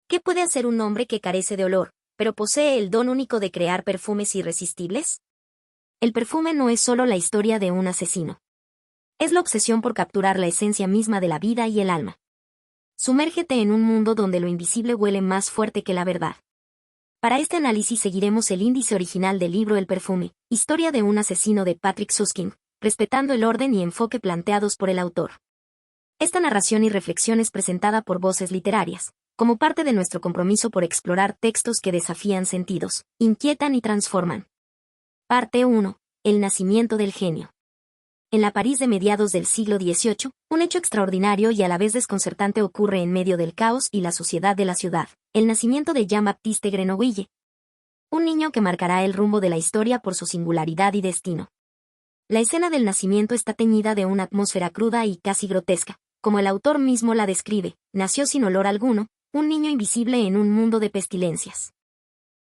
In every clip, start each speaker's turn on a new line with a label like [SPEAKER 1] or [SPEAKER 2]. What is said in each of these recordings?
[SPEAKER 1] ¿Qué puede hacer un hombre que carece de olor, pero posee el don único de crear perfumes irresistibles? El perfume no es solo la historia de un asesino. Es la obsesión por capturar la esencia misma de la vida y el alma. Sumérgete en un mundo donde lo invisible huele más fuerte que la verdad. Para este análisis seguiremos el índice original del libro El perfume, historia de un asesino de Patrick Süskind, respetando el orden y enfoque planteados por el autor. Esta narración y reflexión es presentada por Voces Literarias, como parte de nuestro compromiso por explorar textos que desafían sentidos, inquietan y transforman. Parte 1. El nacimiento del genio. En la París de mediados del siglo XVIII, un hecho extraordinario y a la vez desconcertante ocurre en medio del caos y la suciedad de la ciudad, el nacimiento de Jean-Baptiste Grenouille. Un niño que marcará el rumbo de la historia por su singularidad y destino. La escena del nacimiento está teñida de una atmósfera cruda y casi grotesca, como el autor mismo la describe: nació sin olor alguno, un niño invisible en un mundo de pestilencias.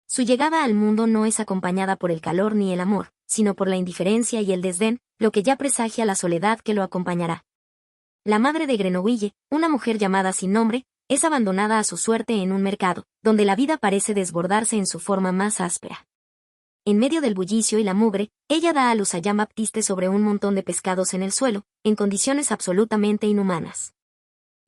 [SPEAKER 1] Su llegada al mundo no es acompañada por el calor ni el amor, sino por la indiferencia y el desdén, lo que ya presagia la soledad que lo acompañará. La madre de Grenouille, una mujer llamada sin nombre, es abandonada a su suerte en un mercado, donde la vida parece desbordarse en su forma más áspera. En medio del bullicio y la mugre, ella da a luz a Jean-Baptiste sobre un montón de pescados en el suelo, en condiciones absolutamente inhumanas.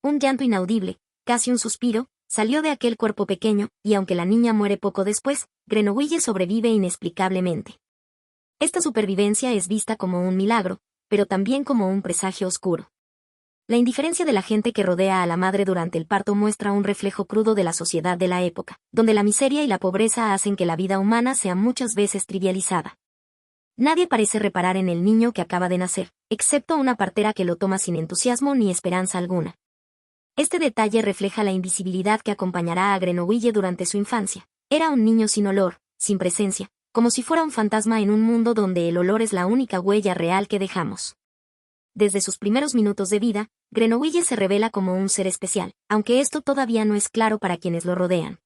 [SPEAKER 1] Un llanto inaudible, casi un suspiro, salió de aquel cuerpo pequeño, y aunque la niña muere poco después, Grenouille sobrevive inexplicablemente. Esta supervivencia es vista como un milagro, pero también como un presagio oscuro. La indiferencia de la gente que rodea a la madre durante el parto muestra un reflejo crudo de la sociedad de la época, donde la miseria y la pobreza hacen que la vida humana sea muchas veces trivializada. Nadie parece reparar en el niño que acaba de nacer, excepto una partera que lo toma sin entusiasmo ni esperanza alguna. Este detalle refleja la invisibilidad que acompañará a Grenouille durante su infancia. Era un niño sin olor, sin presencia, como si fuera un fantasma en un mundo donde el olor es la única huella real que dejamos. Desde sus primeros minutos de vida, Grenouille se revela como un ser especial, aunque esto todavía no es claro para quienes lo rodean.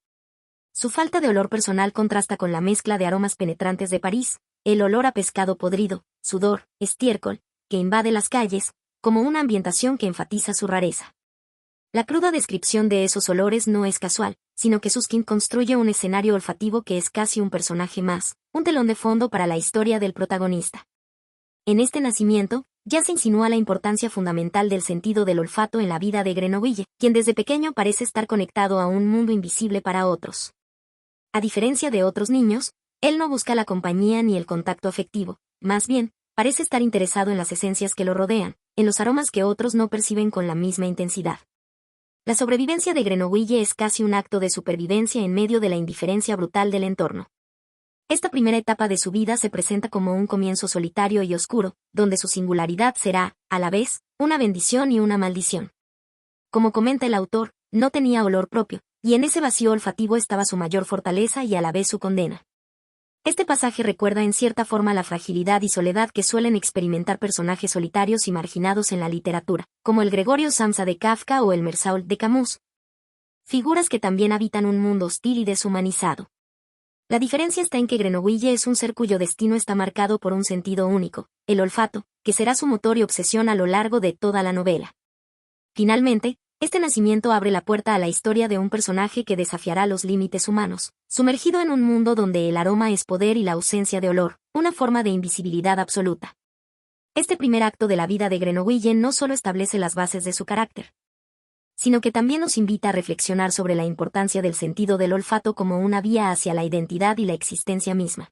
[SPEAKER 1] Su falta de olor personal contrasta con la mezcla de aromas penetrantes de París, el olor a pescado podrido, sudor, estiércol, que invade las calles, como una ambientación que enfatiza su rareza. La cruda descripción de esos olores no es casual, sino que Süskind construye un escenario olfativo que es casi un personaje más, un telón de fondo para la historia del protagonista. En este nacimiento, ya se insinúa la importancia fundamental del sentido del olfato en la vida de Grenouille, quien desde pequeño parece estar conectado a un mundo invisible para otros. A diferencia de otros niños, él no busca la compañía ni el contacto afectivo, más bien, parece estar interesado en las esencias que lo rodean, en los aromas que otros no perciben con la misma intensidad. La sobrevivencia de Grenouille es casi un acto de supervivencia en medio de la indiferencia brutal del entorno. Esta primera etapa de su vida se presenta como un comienzo solitario y oscuro, donde su singularidad será, a la vez, una bendición y una maldición. Como comenta el autor, no tenía olor propio, y en ese vacío olfativo estaba su mayor fortaleza y a la vez su condena. Este pasaje recuerda en cierta forma la fragilidad y soledad que suelen experimentar personajes solitarios y marginados en la literatura, como el Gregorio Samsa de Kafka o el Mersault de Camus. Figuras que también habitan un mundo hostil y deshumanizado. La diferencia está en que Grenouille es un ser cuyo destino está marcado por un sentido único, el olfato, que será su motor y obsesión a lo largo de toda la novela. Finalmente, este nacimiento abre la puerta a la historia de un personaje que desafiará los límites humanos, sumergido en un mundo donde el aroma es poder y la ausencia de olor, una forma de invisibilidad absoluta. Este primer acto de la vida de Grenouille no solo establece las bases de su carácter, sino que también nos invita a reflexionar sobre la importancia del sentido del olfato como una vía hacia la identidad y la existencia misma.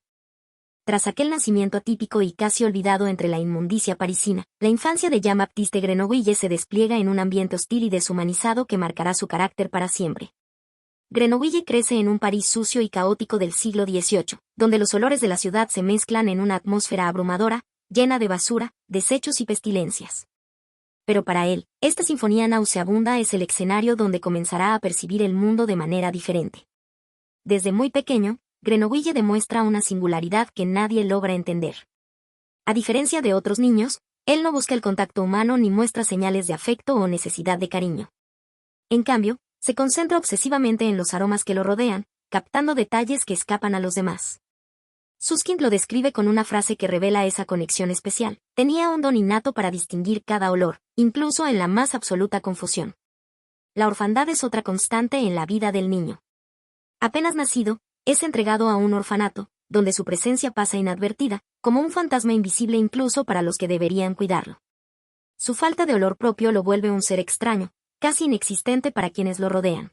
[SPEAKER 1] Tras aquel nacimiento atípico y casi olvidado entre la inmundicia parisina, la infancia de Jean-Baptiste Grenouille se despliega en un ambiente hostil y deshumanizado que marcará su carácter para siempre. Grenouille crece en un París sucio y caótico del siglo XVIII, donde los olores de la ciudad se mezclan en una atmósfera abrumadora, llena de basura, desechos y pestilencias. Pero para él, esta sinfonía nauseabunda es el escenario donde comenzará a percibir el mundo de manera diferente. Desde muy pequeño, Grenouille demuestra una singularidad que nadie logra entender. A diferencia de otros niños, él no busca el contacto humano ni muestra señales de afecto o necesidad de cariño. En cambio, se concentra obsesivamente en los aromas que lo rodean, captando detalles que escapan a los demás. Süskind lo describe con una frase que revela esa conexión especial: tenía un don innato para distinguir cada olor, incluso en la más absoluta confusión. La orfandad es otra constante en la vida del niño. Apenas nacido, es entregado a un orfanato, donde su presencia pasa inadvertida, como un fantasma invisible incluso para los que deberían cuidarlo. Su falta de olor propio lo vuelve un ser extraño, casi inexistente para quienes lo rodean.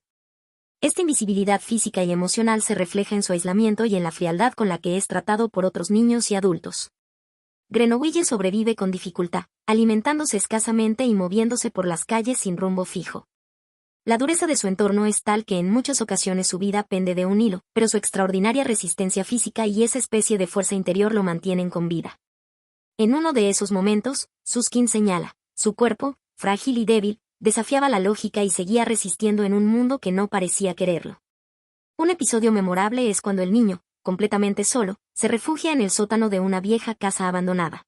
[SPEAKER 1] Esta invisibilidad física y emocional se refleja en su aislamiento y en la frialdad con la que es tratado por otros niños y adultos. Grenouille sobrevive con dificultad, alimentándose escasamente y moviéndose por las calles sin rumbo fijo. La dureza de su entorno es tal que en muchas ocasiones su vida pende de un hilo, pero su extraordinaria resistencia física y esa especie de fuerza interior lo mantienen con vida. En uno de esos momentos, Susskind señala, su cuerpo, frágil y débil, desafiaba la lógica y seguía resistiendo en un mundo que no parecía quererlo. Un episodio memorable es cuando el niño, completamente solo, se refugia en el sótano de una vieja casa abandonada.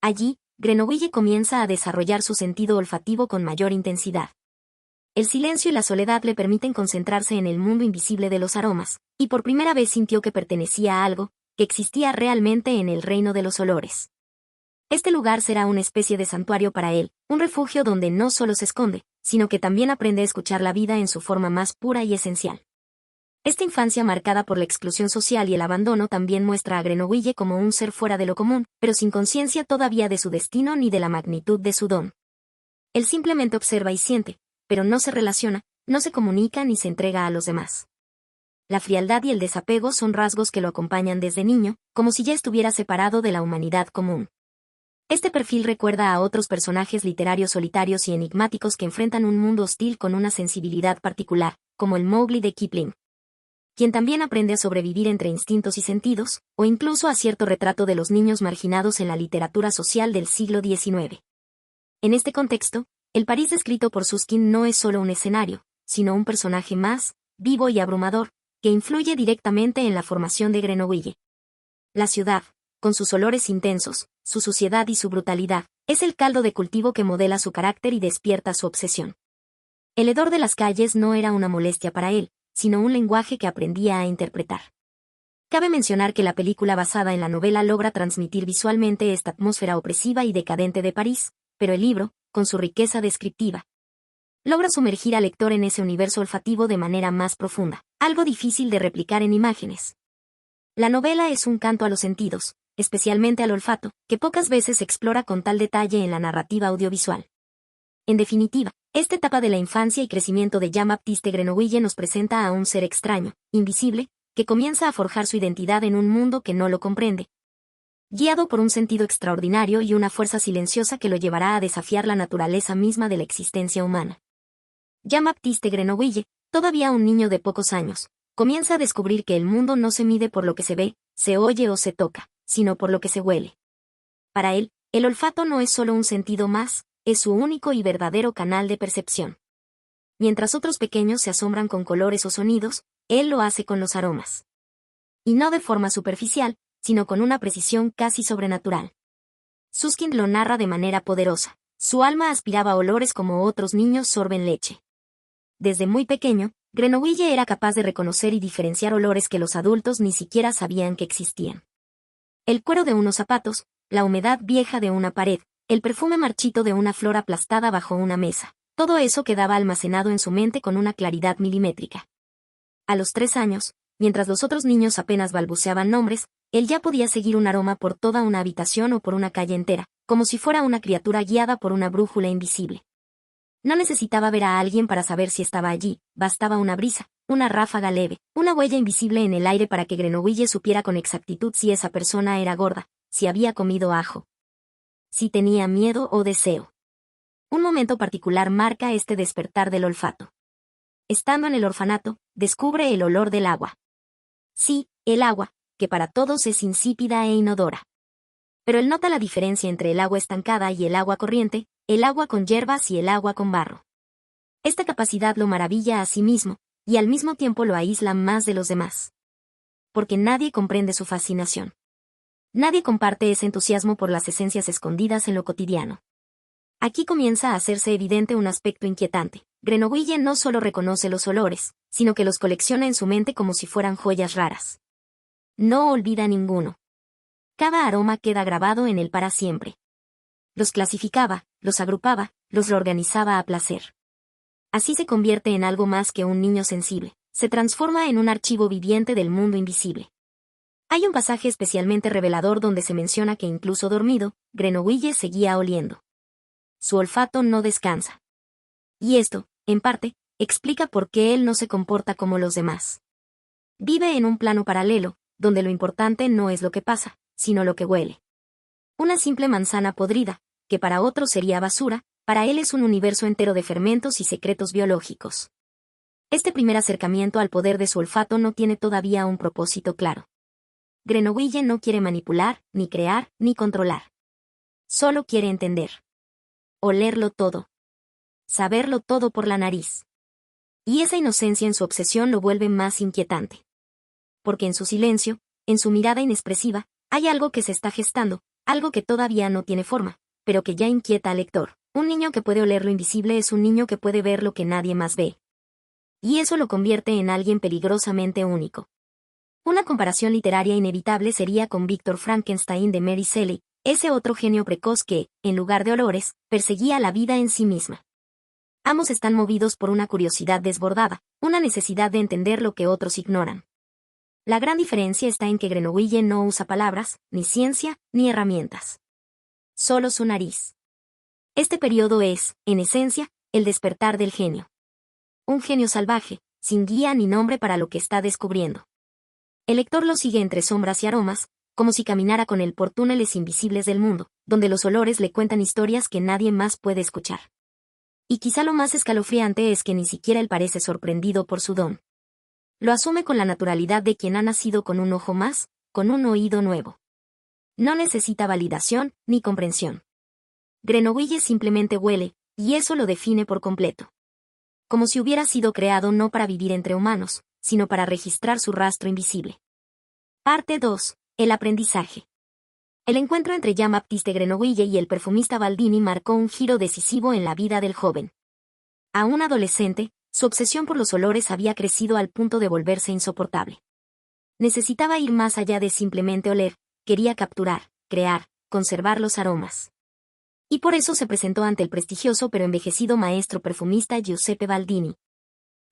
[SPEAKER 1] Allí, Grenouille comienza a desarrollar su sentido olfativo con mayor intensidad. El silencio y la soledad le permiten concentrarse en el mundo invisible de los aromas, y por primera vez sintió que pertenecía a algo, que existía realmente en el reino de los olores. Este lugar será una especie de santuario para él, un refugio donde no solo se esconde, sino que también aprende a escuchar la vida en su forma más pura y esencial. Esta infancia marcada por la exclusión social y el abandono también muestra a Grenouille como un ser fuera de lo común, pero sin conciencia todavía de su destino ni de la magnitud de su don. Él simplemente observa y siente, pero no se relaciona, no se comunica ni se entrega a los demás. La frialdad y el desapego son rasgos que lo acompañan desde niño, como si ya estuviera separado de la humanidad común. Este perfil recuerda a otros personajes literarios solitarios y enigmáticos que enfrentan un mundo hostil con una sensibilidad particular, como el Mowgli de Kipling, quien también aprende a sobrevivir entre instintos y sentidos, o incluso a cierto retrato de los niños marginados en la literatura social del siglo XIX. En este contexto, el París descrito por Susskind no es solo un escenario, sino un personaje más, vivo y abrumador, que influye directamente en la formación de Grenouille. La ciudad, con sus olores intensos, su suciedad y su brutalidad, es el caldo de cultivo que modela su carácter y despierta su obsesión. El hedor de las calles no era una molestia para él, sino un lenguaje que aprendía a interpretar. Cabe mencionar que la película basada en la novela logra transmitir visualmente esta atmósfera opresiva y decadente de París, pero el libro, con su riqueza descriptiva, logra sumergir al lector en ese universo olfativo de manera más profunda, algo difícil de replicar en imágenes. La novela es un canto a los sentidos, especialmente al olfato, que pocas veces se explora con tal detalle en la narrativa audiovisual. En definitiva, esta etapa de la infancia y crecimiento de Jean-Baptiste Grenouille nos presenta a un ser extraño, invisible, que comienza a forjar su identidad en un mundo que no lo comprende, guiado por un sentido extraordinario y una fuerza silenciosa que lo llevará a desafiar la naturaleza misma de la existencia humana. Jean-Baptiste Grenouille, todavía un niño de pocos años, comienza a descubrir que el mundo no se mide por lo que se ve, se oye o se toca, sino por lo que se huele. Para él, el olfato no es solo un sentido más, es su único y verdadero canal de percepción. Mientras otros pequeños se asombran con colores o sonidos, él lo hace con los aromas. Y no de forma superficial, sino con una precisión casi sobrenatural. Susskind lo narra de manera poderosa. Su alma aspiraba olores como otros niños sorben leche. Desde muy pequeño, Grenouille era capaz de reconocer y diferenciar olores que los adultos ni siquiera sabían que existían. El cuero de unos zapatos, la humedad vieja de una pared, el perfume marchito de una flor aplastada bajo una mesa. Todo eso quedaba almacenado en su mente con una claridad milimétrica. A los 3 años, mientras los otros niños apenas balbuceaban nombres, él ya podía seguir un aroma por toda una habitación o por una calle entera, como si fuera una criatura guiada por una brújula invisible. No necesitaba ver a alguien para saber si estaba allí, bastaba una brisa, una ráfaga leve, una huella invisible en el aire para que Grenouille supiera con exactitud si esa persona era gorda, si había comido ajo, si tenía miedo o deseo. Un momento particular marca este despertar del olfato. Estando en el orfanato, descubre el olor del agua. Sí, el agua, que para todos es insípida e inodora. Pero él nota la diferencia entre el agua estancada y el agua corriente, el agua con hierbas y el agua con barro. Esta capacidad lo maravilla a sí mismo, y al mismo tiempo lo aísla más de los demás. Porque nadie comprende su fascinación. Nadie comparte ese entusiasmo por las esencias escondidas en lo cotidiano. Aquí comienza a hacerse evidente un aspecto inquietante. Grenouille no solo reconoce los olores, sino que los colecciona en su mente como si fueran joyas raras. No olvida ninguno. Cada aroma queda grabado en él para siempre. Los clasificaba, los agrupaba, los reorganizaba a placer. Así se convierte en algo más que un niño sensible, se transforma en un archivo viviente del mundo invisible. Hay un pasaje especialmente revelador donde se menciona que incluso dormido, Grenouille seguía oliendo. Su olfato no descansa. Y esto, en parte, explica por qué él no se comporta como los demás. Vive en un plano paralelo, donde lo importante no es lo que pasa, sino lo que huele. Una simple manzana podrida, que para otro sería basura, para él es un universo entero de fermentos y secretos biológicos. Este primer acercamiento al poder de su olfato no tiene todavía un propósito claro. Grenouille no quiere manipular, ni crear, ni controlar. Solo quiere entender. Olerlo todo. Saberlo todo por la nariz. Y esa inocencia en su obsesión lo vuelve más inquietante. Porque en su silencio, en su mirada inexpresiva, hay algo que se está gestando, algo que todavía no tiene forma, pero que ya inquieta al lector. Un niño que puede oler lo invisible es un niño que puede ver lo que nadie más ve. Y eso lo convierte en alguien peligrosamente único. Una comparación literaria inevitable sería con Víctor Frankenstein de Mary Shelley, ese otro genio precoz que, en lugar de olores, perseguía la vida en sí misma. Ambos están movidos por una curiosidad desbordada, una necesidad de entender lo que otros ignoran. La gran diferencia está en que Grenouille no usa palabras, ni ciencia, ni herramientas. Solo su nariz. Este periodo es, en esencia, el despertar del genio. Un genio salvaje, sin guía ni nombre para lo que está descubriendo. El lector lo sigue entre sombras y aromas, como si caminara con él por túneles invisibles del mundo, donde los olores le cuentan historias que nadie más puede escuchar. Y quizá lo más escalofriante es que ni siquiera él parece sorprendido por su don. Lo asume con la naturalidad de quien ha nacido con un ojo más, con un oído nuevo. No necesita validación ni comprensión. Grenouille simplemente huele, y eso lo define por completo. Como si hubiera sido creado no para vivir entre humanos, sino para registrar su rastro invisible. Parte 2. El aprendizaje. El encuentro entre Jean-Baptiste Grenouille y el perfumista Baldini marcó un giro decisivo en la vida del joven. Aún adolescente, su obsesión por los olores había crecido al punto de volverse insoportable. Necesitaba ir más allá de simplemente oler, quería capturar, crear, conservar los aromas. Y por eso se presentó ante el prestigioso pero envejecido maestro perfumista Giuseppe Baldini.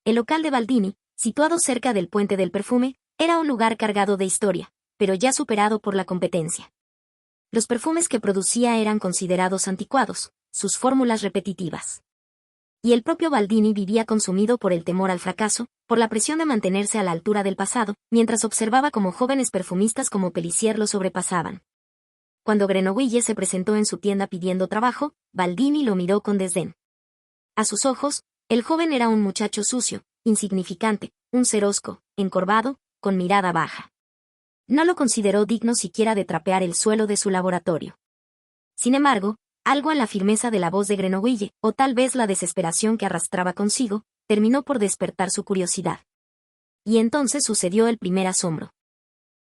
[SPEAKER 1] El local de Baldini, situado cerca del Puente del Perfume, era un lugar cargado de historia, pero ya superado por la competencia. Los perfumes que producía eran considerados anticuados, sus fórmulas repetitivas. Y el propio Baldini vivía consumido por el temor al fracaso, por la presión de mantenerse a la altura del pasado, mientras observaba cómo jóvenes perfumistas como Pellicier lo sobrepasaban. Cuando Grenouille se presentó en su tienda pidiendo trabajo, Baldini lo miró con desdén. A sus ojos, el joven era un muchacho sucio, insignificante, un ser hosco, encorvado, con mirada baja. No lo consideró digno siquiera de trapear el suelo de su laboratorio. Sin embargo, algo en la firmeza de la voz de Grenouille, o tal vez la desesperación que arrastraba consigo, terminó por despertar su curiosidad. Y entonces sucedió el primer asombro.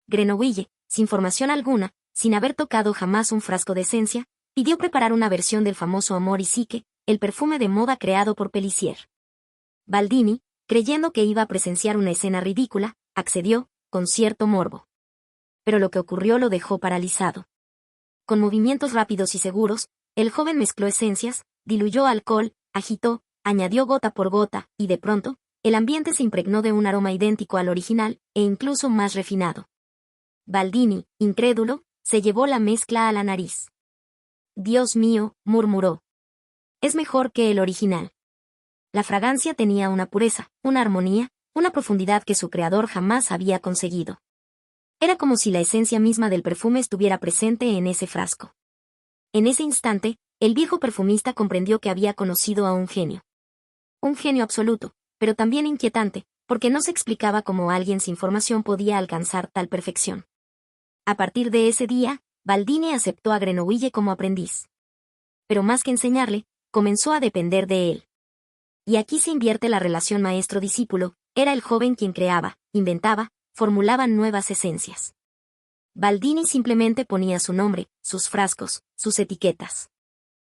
[SPEAKER 1] Grenouille, sin formación alguna, sin haber tocado jamás un frasco de esencia, pidió preparar una versión del famoso Amor y Psique, el perfume de moda creado por Pellicier. Baldini, creyendo que iba a presenciar una escena ridícula, accedió, con cierto morbo. Pero lo que ocurrió lo dejó paralizado. Con movimientos rápidos y seguros, el joven mezcló esencias, diluyó alcohol, agitó, añadió gota por gota, y de pronto, el ambiente se impregnó de un aroma idéntico al original, e incluso más refinado. Baldini, incrédulo, se llevó la mezcla a la nariz. «Dios mío», murmuró. «Es mejor que el original». La fragancia tenía una pureza, una armonía, una profundidad que su creador jamás había conseguido. Era como si la esencia misma del perfume estuviera presente en ese frasco. En ese instante, el viejo perfumista comprendió que había conocido a un genio. Un genio absoluto, pero también inquietante, porque no se explicaba cómo alguien sin formación podía alcanzar tal perfección. A partir de ese día, Baldini aceptó a Grenouille como aprendiz. Pero más que enseñarle, comenzó a depender de él. Y aquí se invierte la relación maestro-discípulo, era el joven quien creaba, inventaba, formulaba nuevas esencias. Baldini simplemente ponía su nombre, sus frascos, sus etiquetas.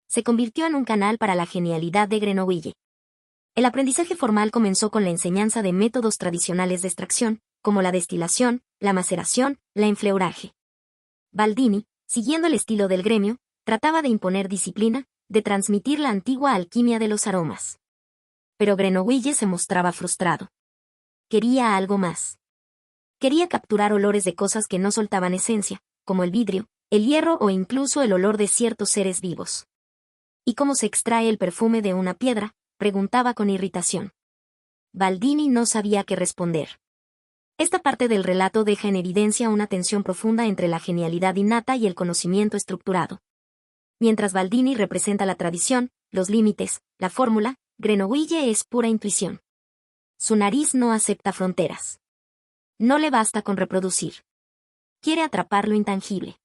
[SPEAKER 1] Se convirtió en un canal para la genialidad de Grenouille. El aprendizaje formal comenzó con la enseñanza de métodos tradicionales de extracción, como la destilación, la maceración, la enfleuraje. Baldini, siguiendo el estilo del gremio, trataba de imponer disciplina, de transmitir la antigua alquimia de los aromas. Pero Grenoble se mostraba frustrado. Quería algo más. Quería capturar olores de cosas que no soltaban esencia, como el vidrio, el hierro o incluso el olor de ciertos seres vivos. ¿Y cómo se extrae el perfume de una piedra?, preguntaba con irritación. Baldini no sabía qué responder. Esta parte del relato deja en evidencia una tensión profunda entre la genialidad innata y el conocimiento estructurado. Mientras Baldini representa la tradición, los límites, la fórmula, Grenoble es pura intuición. Su nariz no acepta fronteras. No le basta con reproducir. Quiere atrapar lo intangible.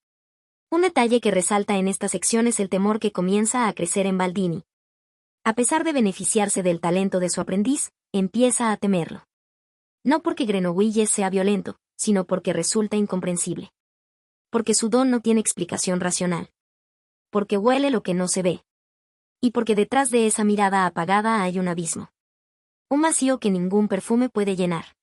[SPEAKER 1] Un detalle que resalta en esta sección es el temor que comienza a crecer en Baldini. A pesar de beneficiarse del talento de su aprendiz, empieza a temerlo. No porque Grenoble sea violento, sino porque resulta incomprensible. Porque su don no tiene explicación racional. Porque huele lo que no se ve. Y porque detrás de esa mirada apagada hay un abismo. Un vacío que ningún perfume puede llenar.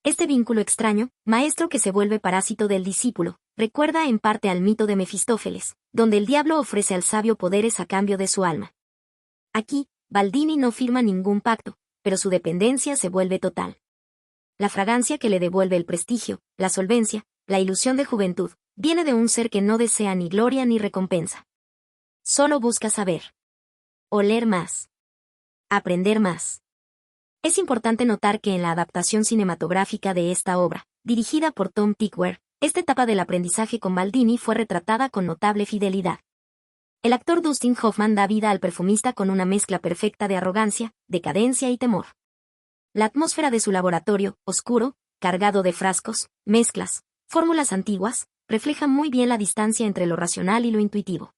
[SPEAKER 1] Este vínculo extraño, maestro que se vuelve parásito del discípulo, recuerda en parte al mito de Mefistófeles, donde el diablo ofrece al sabio poderes a cambio de su alma. Aquí, Baldini no firma ningún pacto, pero su dependencia se vuelve total. La fragancia que le devuelve el prestigio, la solvencia, la ilusión de juventud, viene de un ser que no desea ni gloria ni recompensa. Solo busca saber. Oler más. Aprender más. Es importante notar que en la adaptación cinematográfica de esta obra, dirigida por Tom Tykwer, esta etapa del aprendizaje con Baldini fue retratada con notable fidelidad. El actor Dustin Hoffman da vida al perfumista con una mezcla perfecta de arrogancia, decadencia y temor. La atmósfera de su laboratorio, oscuro, cargado de frascos, mezclas, fórmulas antiguas, refleja muy bien la distancia entre lo racional y lo intuitivo.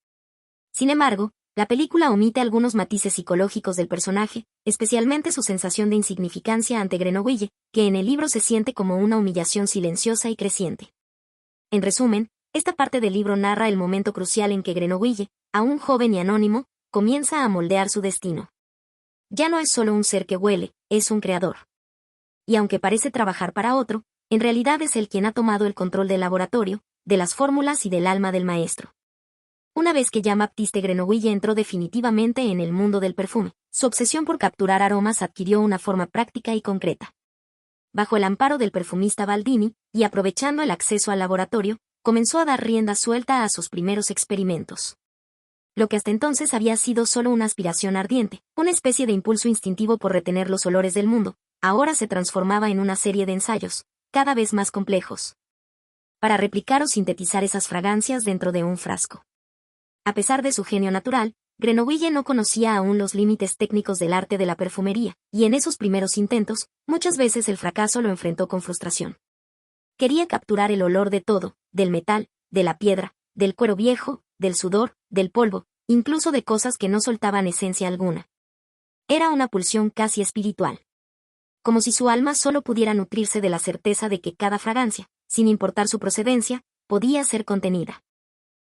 [SPEAKER 1] Sin embargo, la película omite algunos matices psicológicos del personaje, especialmente su sensación de insignificancia ante Grenoble, que en el libro se siente como una humillación silenciosa y creciente. En resumen, esta parte del libro narra el momento crucial en que Grenoble, aún joven y anónimo, comienza a moldear su destino. Ya no es solo un ser que huele, es un creador. Y aunque parece trabajar para otro, en realidad es él quien ha tomado el control del laboratorio, de las fórmulas y del alma del maestro. Una vez que Jean-Baptiste Grenoble entró definitivamente en el mundo del perfume, su obsesión por capturar aromas adquirió una forma práctica y concreta. Bajo el amparo del perfumista Baldini, y aprovechando el acceso al laboratorio, comenzó a dar rienda suelta a sus primeros experimentos. Lo que hasta entonces había sido solo una aspiración ardiente, una especie de impulso instintivo por retener los olores del mundo, ahora se transformaba en una serie de ensayos, cada vez más complejos, para replicar o sintetizar esas fragancias dentro de un frasco. A pesar de su genio natural, Grenoble no conocía aún los límites técnicos del arte de la perfumería, y en esos primeros intentos, muchas veces el fracaso lo enfrentó con frustración. Quería capturar el olor de todo, del metal, de la piedra, del cuero viejo, del sudor, del polvo, incluso de cosas que no soltaban esencia alguna. Era una pulsión casi espiritual. Como si su alma solo pudiera nutrirse de la certeza de que cada fragancia, sin importar su procedencia, podía ser contenida.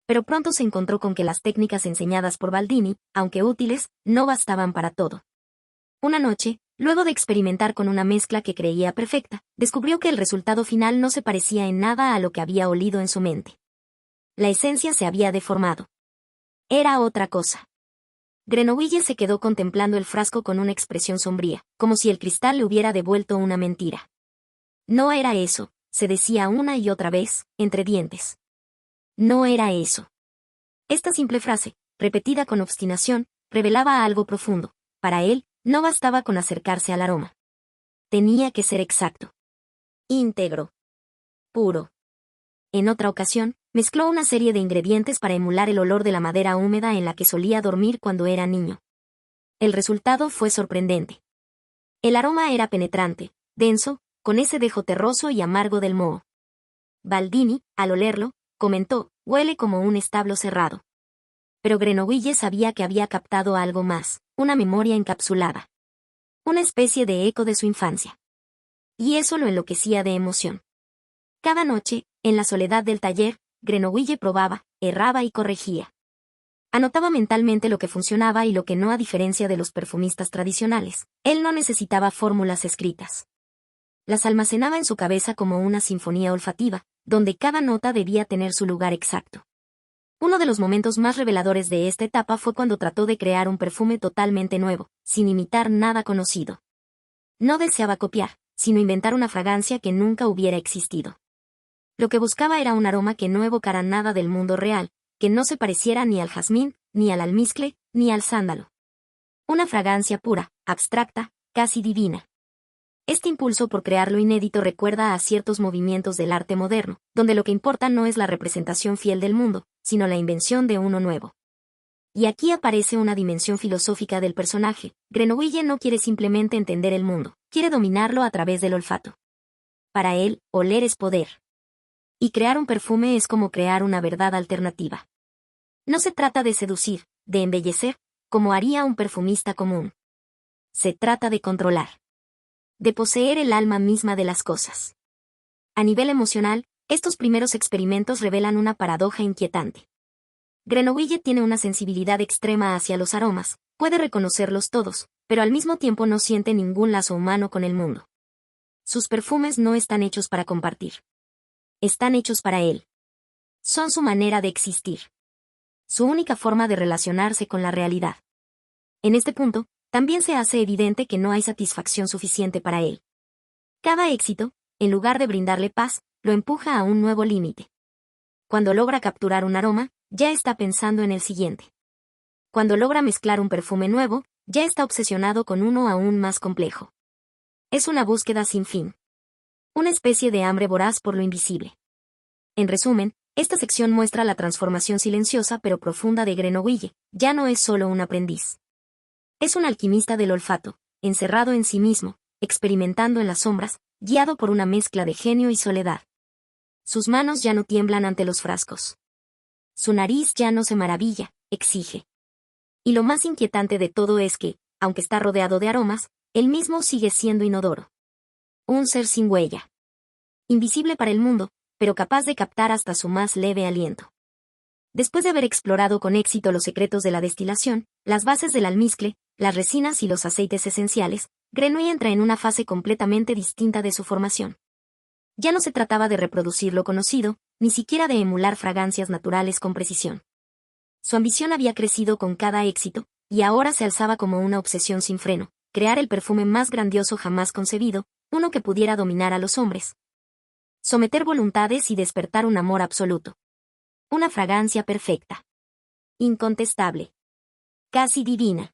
[SPEAKER 1] Pero pronto se encontró con que las técnicas enseñadas por Baldini, aunque útiles, no bastaban para todo. Una noche, luego de experimentar con una mezcla que creía perfecta, descubrió que el resultado final no se parecía en nada a lo que había olido en su mente. La esencia se había deformado. Era otra cosa. Grenoble se quedó contemplando el frasco con una expresión sombría, como si el cristal le hubiera devuelto una mentira. No era eso, se decía una y otra vez, entre dientes. No era eso. Esta simple frase, repetida con obstinación, revelaba algo profundo. Para él, no bastaba con acercarse al aroma. Tenía que ser exacto. Íntegro. Puro. En otra ocasión, mezcló una serie de ingredientes para emular el olor de la madera húmeda en la que solía dormir cuando era niño. El resultado fue sorprendente. El aroma era penetrante, denso, con ese dejo terroso y amargo del moho. Baldini, al olerlo, comentó, huele como un establo cerrado. Pero Grenoble sabía que había captado algo más, una memoria encapsulada. Una especie de eco de su infancia. Y eso lo enloquecía de emoción. Cada noche, en la soledad del taller, Grenoble probaba, erraba y corregía. Anotaba mentalmente lo que funcionaba y lo que no, a diferencia de los perfumistas tradicionales. Él no necesitaba fórmulas escritas. Las almacenaba en su cabeza como una sinfonía olfativa, donde cada nota debía tener su lugar exacto. Uno de los momentos más reveladores de esta etapa fue cuando trató de crear un perfume totalmente nuevo, sin imitar nada conocido. No deseaba copiar, sino inventar una fragancia que nunca hubiera existido. Lo que buscaba era un aroma que no evocara nada del mundo real, que no se pareciera ni al jazmín, ni al almizcle, ni al sándalo. Una fragancia pura, abstracta, casi divina. Este impulso por crear lo inédito recuerda a ciertos movimientos del arte moderno, donde lo que importa no es la representación fiel del mundo, sino la invención de uno nuevo. Y aquí aparece una dimensión filosófica del personaje. Grenouille no quiere simplemente entender el mundo, quiere dominarlo a través del olfato. Para él, oler es poder. Y crear un perfume es como crear una verdad alternativa. No se trata de seducir, de embellecer, como haría un perfumista común. Se trata de controlar. De poseer el alma misma de las cosas. A nivel emocional, estos primeros experimentos revelan una paradoja inquietante. Grenouille tiene una sensibilidad extrema hacia los aromas, puede reconocerlos todos, pero al mismo tiempo no siente ningún lazo humano con el mundo. Sus perfumes no están hechos para compartir. Están hechos para él. Son su manera de existir. Su única forma de relacionarse con la realidad. En este punto, también se hace evidente que no hay satisfacción suficiente para él. Cada éxito, en lugar de brindarle paz, lo empuja a un nuevo límite. Cuando logra capturar un aroma, ya está pensando en el siguiente. Cuando logra mezclar un perfume nuevo, ya está obsesionado con uno aún más complejo. Es una búsqueda sin fin. Una especie de hambre voraz por lo invisible. En resumen, esta sección muestra la transformación silenciosa pero profunda de Grenouille. Ya no es solo un aprendiz. Es un alquimista del olfato, encerrado en sí mismo, experimentando en las sombras, guiado por una mezcla de genio y soledad. Sus manos ya no tiemblan ante los frascos. Su nariz ya no se maravilla, exige. Y lo más inquietante de todo es que, aunque está rodeado de aromas, él mismo sigue siendo inodoro. Un ser sin huella. Invisible para el mundo, pero capaz de captar hasta su más leve aliento. Después de haber explorado con éxito los secretos de la destilación, las bases del almizcle, las resinas y los aceites esenciales, Grenouille entra en una fase completamente distinta de su formación. Ya no se trataba de reproducir lo conocido, ni siquiera de emular fragancias naturales con precisión. Su ambición había crecido con cada éxito, y ahora se alzaba como una obsesión sin freno, crear el perfume más grandioso jamás concebido, uno que pudiera dominar a los hombres. Someter voluntades y despertar un amor absoluto. Una fragancia perfecta. Incontestable. Casi divina.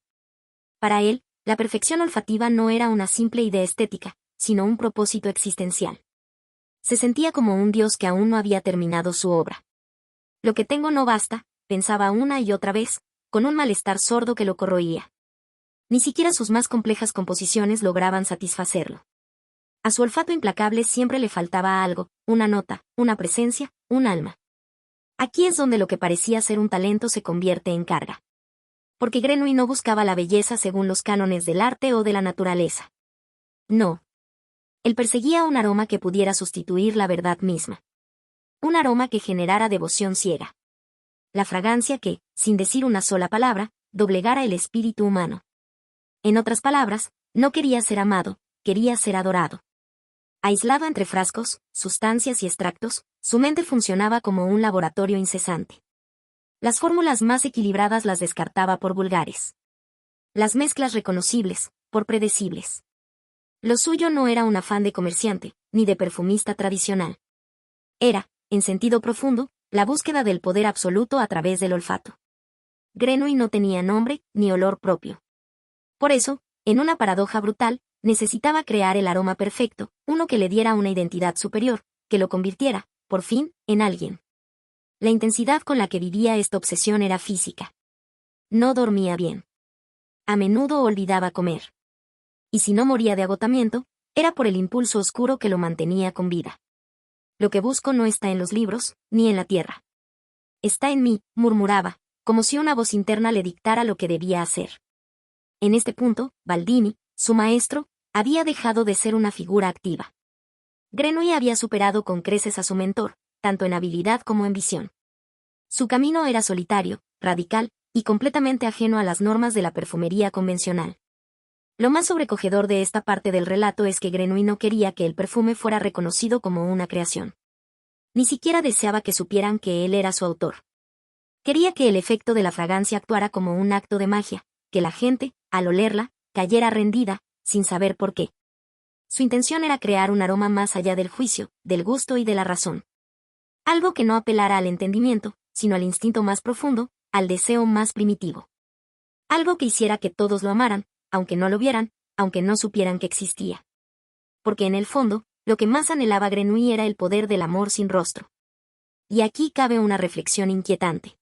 [SPEAKER 1] Para él, la perfección olfativa no era una simple idea estética, sino un propósito existencial. Se sentía como un dios que aún no había terminado su obra. Lo que tengo no basta, pensaba una y otra vez, con un malestar sordo que lo corroía. Ni siquiera sus más complejas composiciones lograban satisfacerlo. A su olfato implacable siempre le faltaba algo, una nota, una presencia, un alma. Aquí es donde lo que parecía ser un talento se convierte en carga. Porque Grenouille no buscaba la belleza según los cánones del arte o de la naturaleza. No. Él perseguía un aroma que pudiera sustituir la verdad misma. Un aroma que generara devoción ciega. La fragancia que, sin decir una sola palabra, doblegara el espíritu humano. En otras palabras, no quería ser amado, quería ser adorado. Aislado entre frascos, sustancias y extractos, su mente funcionaba como un laboratorio incesante. Las fórmulas más equilibradas las descartaba por vulgares. Las mezclas reconocibles, por predecibles. Lo suyo no era un afán de comerciante, ni de perfumista tradicional. Era, en sentido profundo, la búsqueda del poder absoluto a través del olfato. Grenouille no tenía nombre, ni olor propio. Por eso, en una paradoja brutal, necesitaba crear el aroma perfecto, uno que le diera una identidad superior, que lo convirtiera, por fin, en alguien. La intensidad con la que vivía esta obsesión era física. No dormía bien. A menudo olvidaba comer. Y si no moría de agotamiento, era por el impulso oscuro que lo mantenía con vida. Lo que busco no está en los libros, ni en la tierra. Está en mí, murmuraba, como si una voz interna le dictara lo que debía hacer. En este punto, Baldini, su maestro, había dejado de ser una figura activa. Grenouille había superado con creces a su mentor, tanto en habilidad como en visión. Su camino era solitario, radical, y completamente ajeno a las normas de la perfumería convencional. Lo más sobrecogedor de esta parte del relato es que Grenouille no quería que el perfume fuera reconocido como una creación. Ni siquiera deseaba que supieran que él era su autor. Quería que el efecto de la fragancia actuara como un acto de magia, que la gente, al olerla, cayera rendida, sin saber por qué. Su intención era crear un aroma más allá del juicio, del gusto y de la razón. Algo que no apelara al entendimiento, sino al instinto más profundo, al deseo más primitivo. Algo que hiciera que todos lo amaran, aunque no lo vieran, aunque no supieran que existía. Porque en el fondo, lo que más anhelaba Grenouille era el poder del amor sin rostro. Y aquí cabe una reflexión inquietante.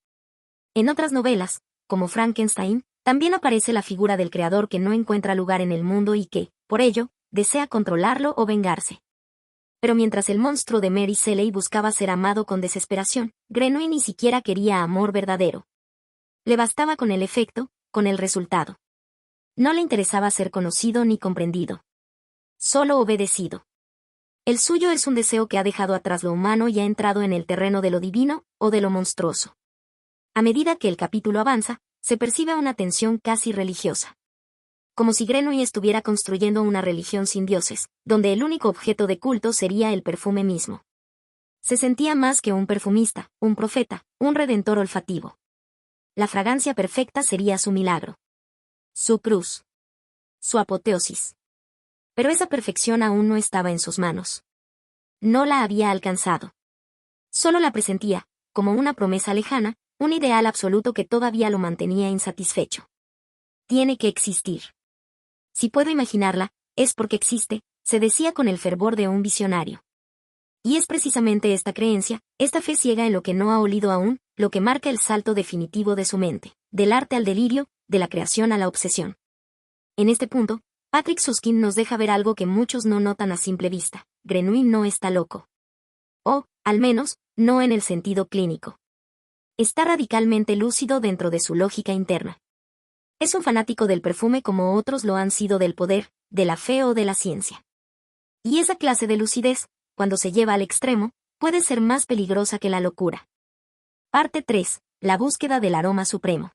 [SPEAKER 1] En otras novelas, como Frankenstein, también aparece la figura del creador que no encuentra lugar en el mundo y que, por ello, desea controlarlo o vengarse. Pero mientras el monstruo de Mary Shelley buscaba ser amado con desesperación, Grenouille ni siquiera quería amor verdadero. Le bastaba con el efecto, con el resultado. No le interesaba ser conocido ni comprendido. Solo obedecido. El suyo es un deseo que ha dejado atrás lo humano y ha entrado en el terreno de lo divino, o de lo monstruoso. A medida que el capítulo avanza, se percibe una tensión casi religiosa. Como si Grenouille estuviera construyendo una religión sin dioses, donde el único objeto de culto sería el perfume mismo. Se sentía más que un perfumista, un profeta, un redentor olfativo. La fragancia perfecta sería su milagro. Su cruz. Su apoteosis. Pero esa perfección aún no estaba en sus manos. No la había alcanzado. Solo la presentía, como una promesa lejana, un ideal absoluto que todavía lo mantenía insatisfecho. Tiene que existir. Si puedo imaginarla, es porque existe, se decía con el fervor de un visionario. Y es precisamente esta creencia, esta fe ciega en lo que no ha olido aún, lo que marca el salto definitivo de su mente, del arte al delirio, de la creación a la obsesión. En este punto, Patrick Süskind nos deja ver algo que muchos no notan a simple vista: Grenouille no está loco. O, al menos, no en el sentido clínico. Está radicalmente lúcido dentro de su lógica interna. Es un fanático del perfume como otros lo han sido del poder, de la fe o de la ciencia. Y esa clase de lucidez, cuando se lleva al extremo, puede ser más peligrosa que la locura. Parte 3. La búsqueda del aroma supremo.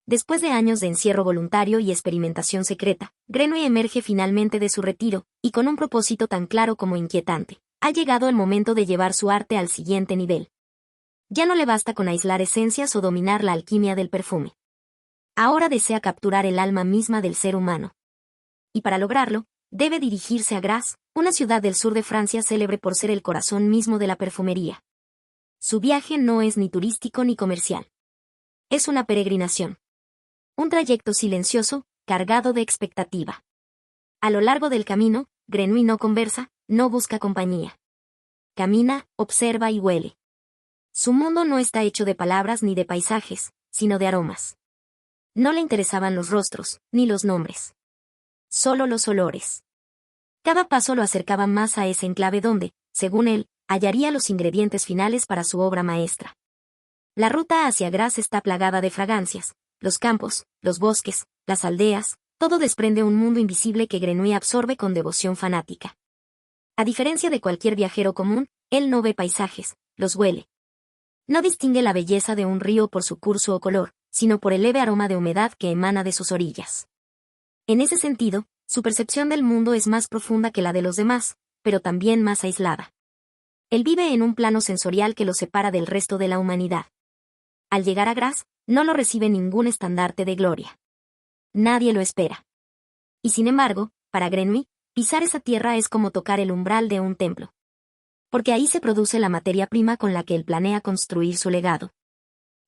[SPEAKER 1] Después de años de encierro voluntario y experimentación secreta, Grenouille emerge finalmente de su retiro, y con un propósito tan claro como inquietante. Ha llegado el momento de llevar su arte al siguiente nivel. Ya no le basta con aislar esencias o dominar la alquimia del perfume. Ahora desea capturar el alma misma del ser humano. Y para lograrlo, debe dirigirse a Grasse, una ciudad del sur de Francia célebre por ser el corazón mismo de la perfumería. Su viaje no es ni turístico ni comercial. Es una peregrinación. Un trayecto silencioso, cargado de expectativa. A lo largo del camino, Grenouille no conversa, no busca compañía. Camina, observa y huele. Su mundo no está hecho de palabras ni de paisajes, sino de aromas. No le interesaban los rostros, ni los nombres. Solo los olores. Cada paso lo acercaba más a ese enclave donde, según él, hallaría los ingredientes finales para su obra maestra. La ruta hacia Grasse está plagada de fragancias. Los campos, los bosques, las aldeas, todo desprende un mundo invisible que Grenouille absorbe con devoción fanática. A diferencia de cualquier viajero común, él no ve paisajes, los huele. No distingue la belleza de un río por su curso o color, sino por el leve aroma de humedad que emana de sus orillas. En ese sentido, su percepción del mundo es más profunda que la de los demás, pero también más aislada. Él vive en un plano sensorial que lo separa del resto de la humanidad. Al llegar a Grasse, no lo recibe ningún estandarte de gloria. Nadie lo espera. Y sin embargo, para Grenouille, pisar esa tierra es como tocar el umbral de un templo. Porque ahí se produce la materia prima con la que él planea construir su legado.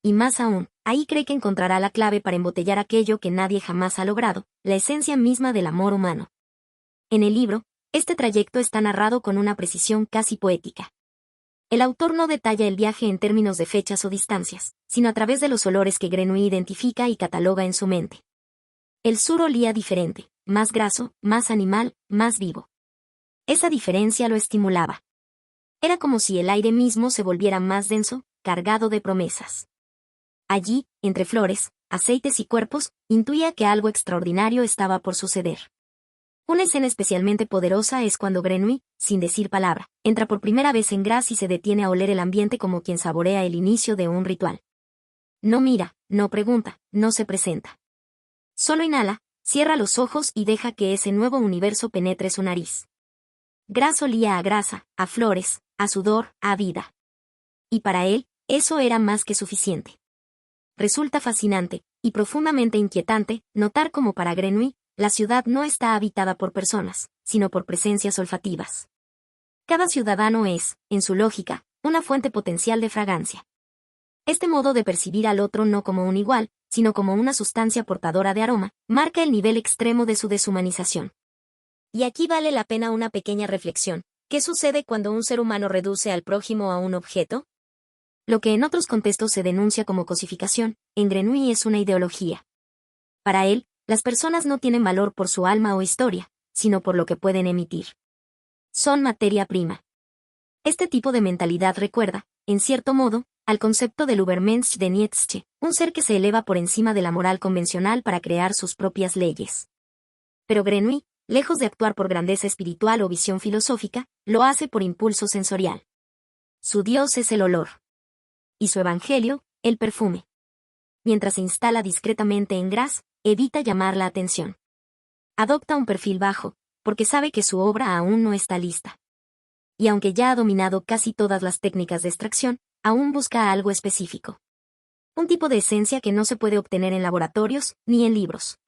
[SPEAKER 1] Y más aún, ahí cree que encontrará la clave para embotellar aquello que nadie jamás ha logrado, la esencia misma del amor humano. En el libro, este trayecto está narrado con una precisión casi poética. El autor no detalla el viaje en términos de fechas o distancias, sino a través de los olores que Grenouille identifica y cataloga en su mente. El sur olía diferente, más graso, más animal, más vivo. Esa diferencia lo estimulaba. Era como si el aire mismo se volviera más denso, cargado de promesas. Allí, entre flores, aceites y cuerpos, intuía que algo extraordinario estaba por suceder. Una escena especialmente poderosa es cuando Grenouille, sin decir palabra, entra por primera vez en Grasse y se detiene a oler el ambiente como quien saborea el inicio de un ritual. No mira, no pregunta, no se presenta. Solo inhala, cierra los ojos y deja que ese nuevo universo penetre su nariz. Grasse olía a grasa, a flores, a sudor, a vida. Y para él, eso era más que suficiente. resulta fascinante, y profundamente inquietante, notar cómo para Grenouille, la ciudad no está habitada por personas, sino por presencias olfativas. Cada ciudadano es, en su lógica, una fuente potencial de fragancia. Este modo de percibir al otro no como un igual, sino como una sustancia portadora de aroma, marca el nivel extremo de su deshumanización. Y aquí vale la pena una pequeña reflexión. ¿Qué sucede cuando un ser humano reduce al prójimo a un objeto? Lo que en otros contextos se denuncia como cosificación, en Grenouille es una ideología. Para él, las personas no tienen valor por su alma o historia, sino por lo que pueden emitir. Son materia prima. Este tipo de mentalidad recuerda, en cierto modo, al concepto del Übermensch de Nietzsche, un ser que se eleva por encima de la moral convencional para crear sus propias leyes. Pero Grenouille, lejos de actuar por grandeza espiritual o visión filosófica, lo hace por impulso sensorial. Su Dios es el olor. Y su evangelio, el perfume. Mientras se instala discretamente en Grasse, evita llamar la atención. Adopta un perfil bajo, porque sabe que su obra aún no está lista. Y aunque ya ha dominado casi todas las técnicas de extracción, aún busca algo específico. Un tipo de esencia que no se puede obtener en laboratorios ni en libros.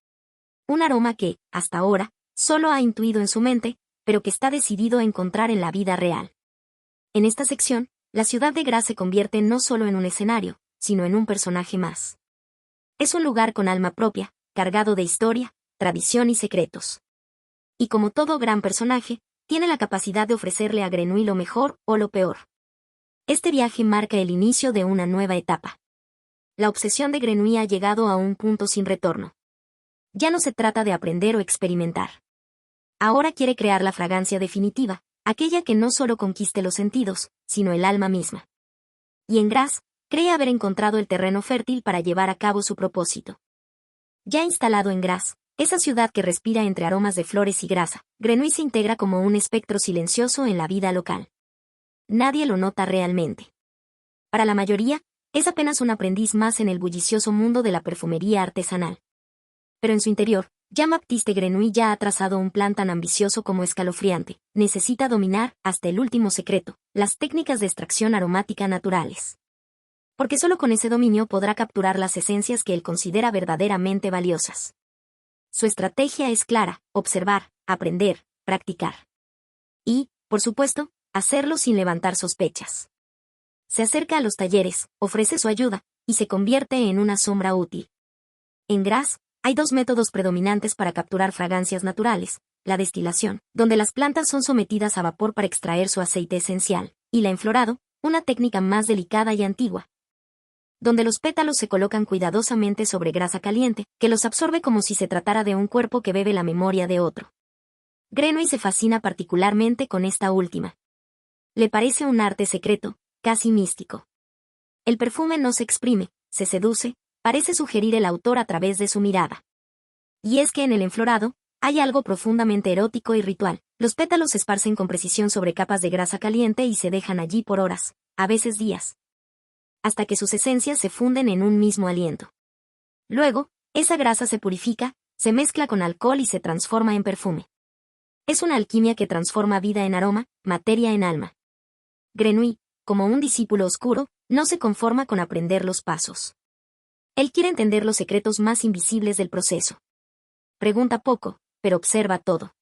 [SPEAKER 1] Un aroma que, hasta ahora, solo ha intuido en su mente, pero que está decidido a encontrar en la vida real. En esta sección, la ciudad de Grasse se convierte no solo en un escenario, sino en un personaje más. Es un lugar con alma propia, cargado de historia, tradición y secretos. Y como todo gran personaje, tiene la capacidad de ofrecerle a Grenouille lo mejor o lo peor. Este viaje marca el inicio de una nueva etapa. La obsesión de Grenouille ha llegado a un punto sin retorno. Ya no se trata de aprender o experimentar. Ahora quiere crear la fragancia definitiva, aquella que no solo conquiste los sentidos, sino el alma misma. Y en Grasse, cree haber encontrado el terreno fértil para llevar a cabo su propósito. Ya instalado en Grasse, esa ciudad que respira entre aromas de flores y grasa, Grenouille se integra como un espectro silencioso en la vida local. Nadie lo nota realmente. Para la mayoría, es apenas un aprendiz más en el bullicioso mundo de la perfumería artesanal. Pero en su interior, Jean-Baptiste Grenouille ya ha trazado un plan tan ambicioso como escalofriante. Necesita dominar, hasta el último secreto, las técnicas de extracción aromática naturales. Porque solo con ese dominio podrá capturar las esencias que él considera verdaderamente valiosas. Su estrategia es clara: observar, aprender, practicar. Y, por supuesto, hacerlo sin levantar sospechas. Se acerca a los talleres, ofrece su ayuda, y se convierte en una sombra útil. En Grasse, hay dos métodos predominantes para capturar fragancias naturales: la destilación, donde las plantas son sometidas a vapor para extraer su aceite esencial, y la enflorado, una técnica más delicada y antigua, donde los pétalos se colocan cuidadosamente sobre grasa caliente, que los absorbe como si se tratara de un cuerpo que bebe la memoria de otro. Grenouille se fascina particularmente con esta última. Le parece un arte secreto, casi místico. El perfume no se exprime, se seduce, parece sugerir el autor a través de su mirada. Y es que en el enflorado, hay algo profundamente erótico y ritual. Los pétalos se esparcen con precisión sobre capas de grasa caliente y se dejan allí por horas, a veces días, hasta que sus esencias se funden en un mismo aliento. Luego, esa grasa se purifica, se mezcla con alcohol y se transforma en perfume. Es una alquimia que transforma vida en aroma, materia en alma. Grenouille, como un discípulo oscuro, no se conforma con aprender los pasos. Él quiere entender los secretos más invisibles del proceso. Pregunta poco, pero observa todo.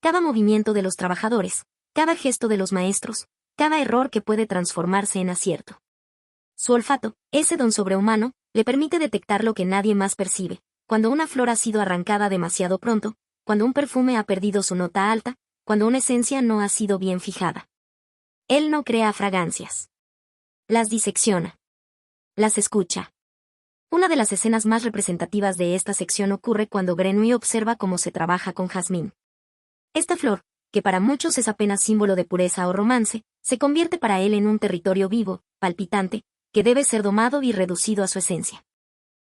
[SPEAKER 1] Cada movimiento de los trabajadores, cada gesto de los maestros, cada error que puede transformarse en acierto. Su olfato, ese don sobrehumano, le permite detectar lo que nadie más percibe: cuando una flor ha sido arrancada demasiado pronto, cuando un perfume ha perdido su nota alta, cuando una esencia no ha sido bien fijada. Él no crea fragancias. Las disecciona. Las escucha. Una de las escenas más representativas de esta sección ocurre cuando Grenouille observa cómo se trabaja con jazmín. Esta flor, que para muchos es apenas símbolo de pureza o romance, se convierte para él en un territorio vivo, palpitante, que debe ser domado y reducido a su esencia.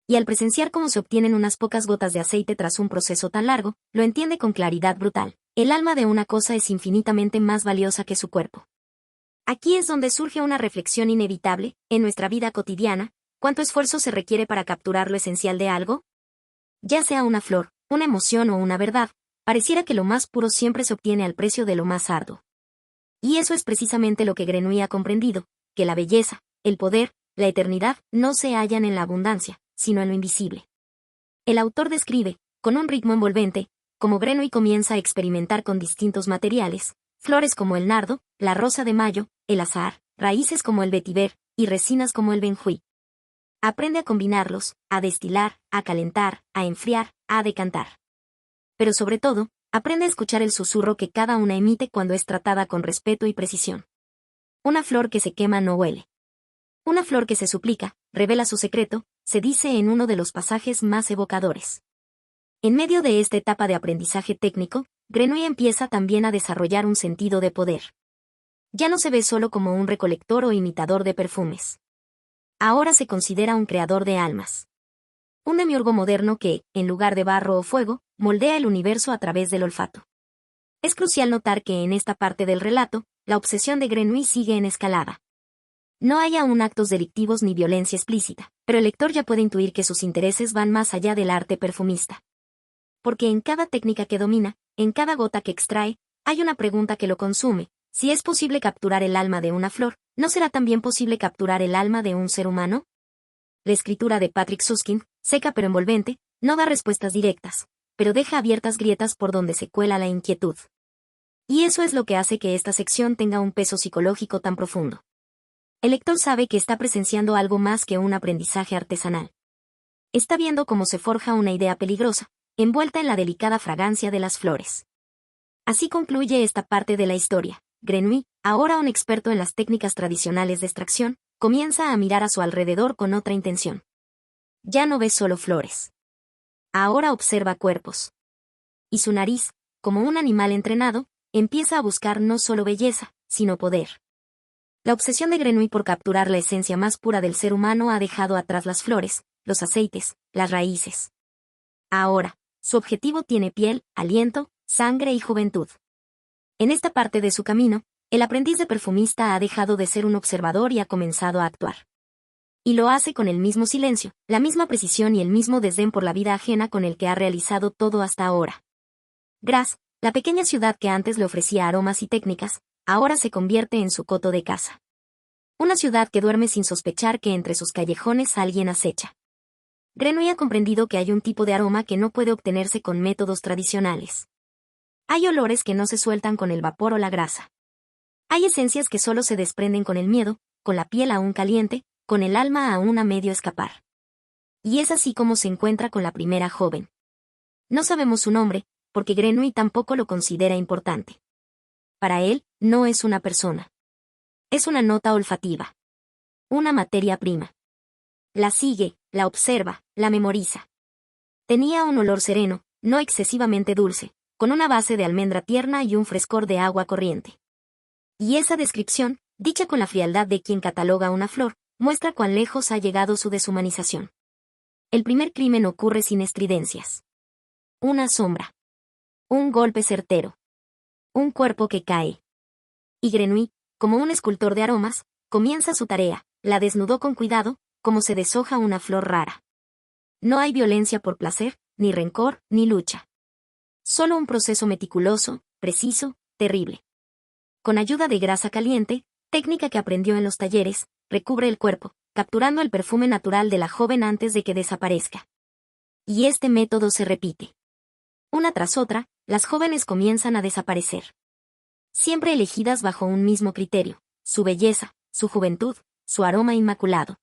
[SPEAKER 1] Y al presenciar cómo se obtienen unas pocas gotas de aceite tras un proceso tan largo, lo entiende con claridad brutal: el alma de una cosa es infinitamente más valiosa que su cuerpo. Aquí es donde surge una reflexión inevitable: en nuestra vida cotidiana, ¿cuánto esfuerzo se requiere para capturar lo esencial de algo? Ya sea una flor, una emoción o una verdad, pareciera que lo más puro siempre se obtiene al precio de lo más arduo. Y eso es precisamente lo que Grenouille ha comprendido: que la belleza, el poder, la eternidad, no se hallan en la abundancia, sino en lo invisible. El autor describe, con un ritmo envolvente, cómo Grenouille comienza a experimentar con distintos materiales, flores como el nardo, la rosa de mayo, el azahar, raíces como el vetiver, y resinas como el benjuí. Aprende a combinarlos, a destilar, a calentar, a enfriar, a decantar. Pero sobre todo, aprende a escuchar el susurro que cada una emite cuando es tratada con respeto y precisión. Una flor que se quema no huele. Una flor que se suplica, revela su secreto, se dice en uno de los pasajes más evocadores. En medio de esta etapa de aprendizaje técnico, Grenouille empieza también a desarrollar un sentido de poder. Ya no se ve solo como un recolector o imitador de perfumes. Ahora se considera un creador de almas. Un demiurgo moderno que, en lugar de barro o fuego, moldea el universo a través del olfato. Es crucial notar que en esta parte del relato, la obsesión de Grenouille sigue en escalada. No hay aún actos delictivos ni violencia explícita, pero el lector ya puede intuir que sus intereses van más allá del arte perfumista. Porque en cada técnica que domina, en cada gota que extrae, hay una pregunta que lo consume: si es posible capturar el alma de una flor, ¿no será también posible capturar el alma de un ser humano? La escritura de Patrick Süskind, seca pero envolvente, no da respuestas directas, pero deja abiertas grietas por donde se cuela la inquietud. Y eso es lo que hace que esta sección tenga un peso psicológico tan profundo. El lector sabe que está presenciando algo más que un aprendizaje artesanal. Está viendo cómo se forja una idea peligrosa, envuelta en la delicada fragancia de las flores. Así concluye esta parte de la historia. Grenouille, ahora un experto en las técnicas tradicionales de extracción, comienza a mirar a su alrededor con otra intención. Ya no ve solo flores. Ahora observa cuerpos. Y su nariz, como un animal entrenado, empieza a buscar no solo belleza, sino poder. La obsesión de Grenouille por capturar la esencia más pura del ser humano ha dejado atrás las flores, los aceites, las raíces. Ahora, su objetivo tiene piel, aliento, sangre y juventud. En esta parte de su camino, el aprendiz de perfumista ha dejado de ser un observador y ha comenzado a actuar. Y lo hace con el mismo silencio, la misma precisión y el mismo desdén por la vida ajena con el que ha realizado todo hasta ahora. Graz, la pequeña ciudad que antes le ofrecía aromas y técnicas, ahora se convierte en su coto de caza. Una ciudad que duerme sin sospechar que entre sus callejones alguien acecha. Grenouille ha comprendido que hay un tipo de aroma que no puede obtenerse con métodos tradicionales. Hay olores que no se sueltan con el vapor o la grasa. Hay esencias que solo se desprenden con el miedo, con la piel aún caliente, con el alma aún a medio escapar. Y es así como se encuentra con la primera joven. No sabemos su nombre, porque Grenouille tampoco lo considera importante. Para él, no es una persona. Es una nota olfativa. Una materia prima. La sigue, la observa, la memoriza. Tenía un olor sereno, no excesivamente dulce, con una base de almendra tierna y un frescor de agua corriente. Y esa descripción, dicha con la frialdad de quien cataloga una flor, muestra cuán lejos ha llegado su deshumanización. El primer crimen ocurre sin estridencias. Una sombra. Un golpe certero. Un cuerpo que cae. Y Grenouille, como un escultor de aromas, comienza su tarea, la desnudó con cuidado, como se deshoja una flor rara. No hay violencia por placer, ni rencor, ni lucha. Solo un proceso meticuloso, preciso, terrible. Con ayuda de grasa caliente, técnica que aprendió en los talleres, recubre el cuerpo, capturando el perfume natural de la joven antes de que desaparezca. Y este método se repite. Una tras otra, las jóvenes comienzan a desaparecer. Siempre elegidas bajo un mismo criterio: su belleza, su juventud, su aroma inmaculado.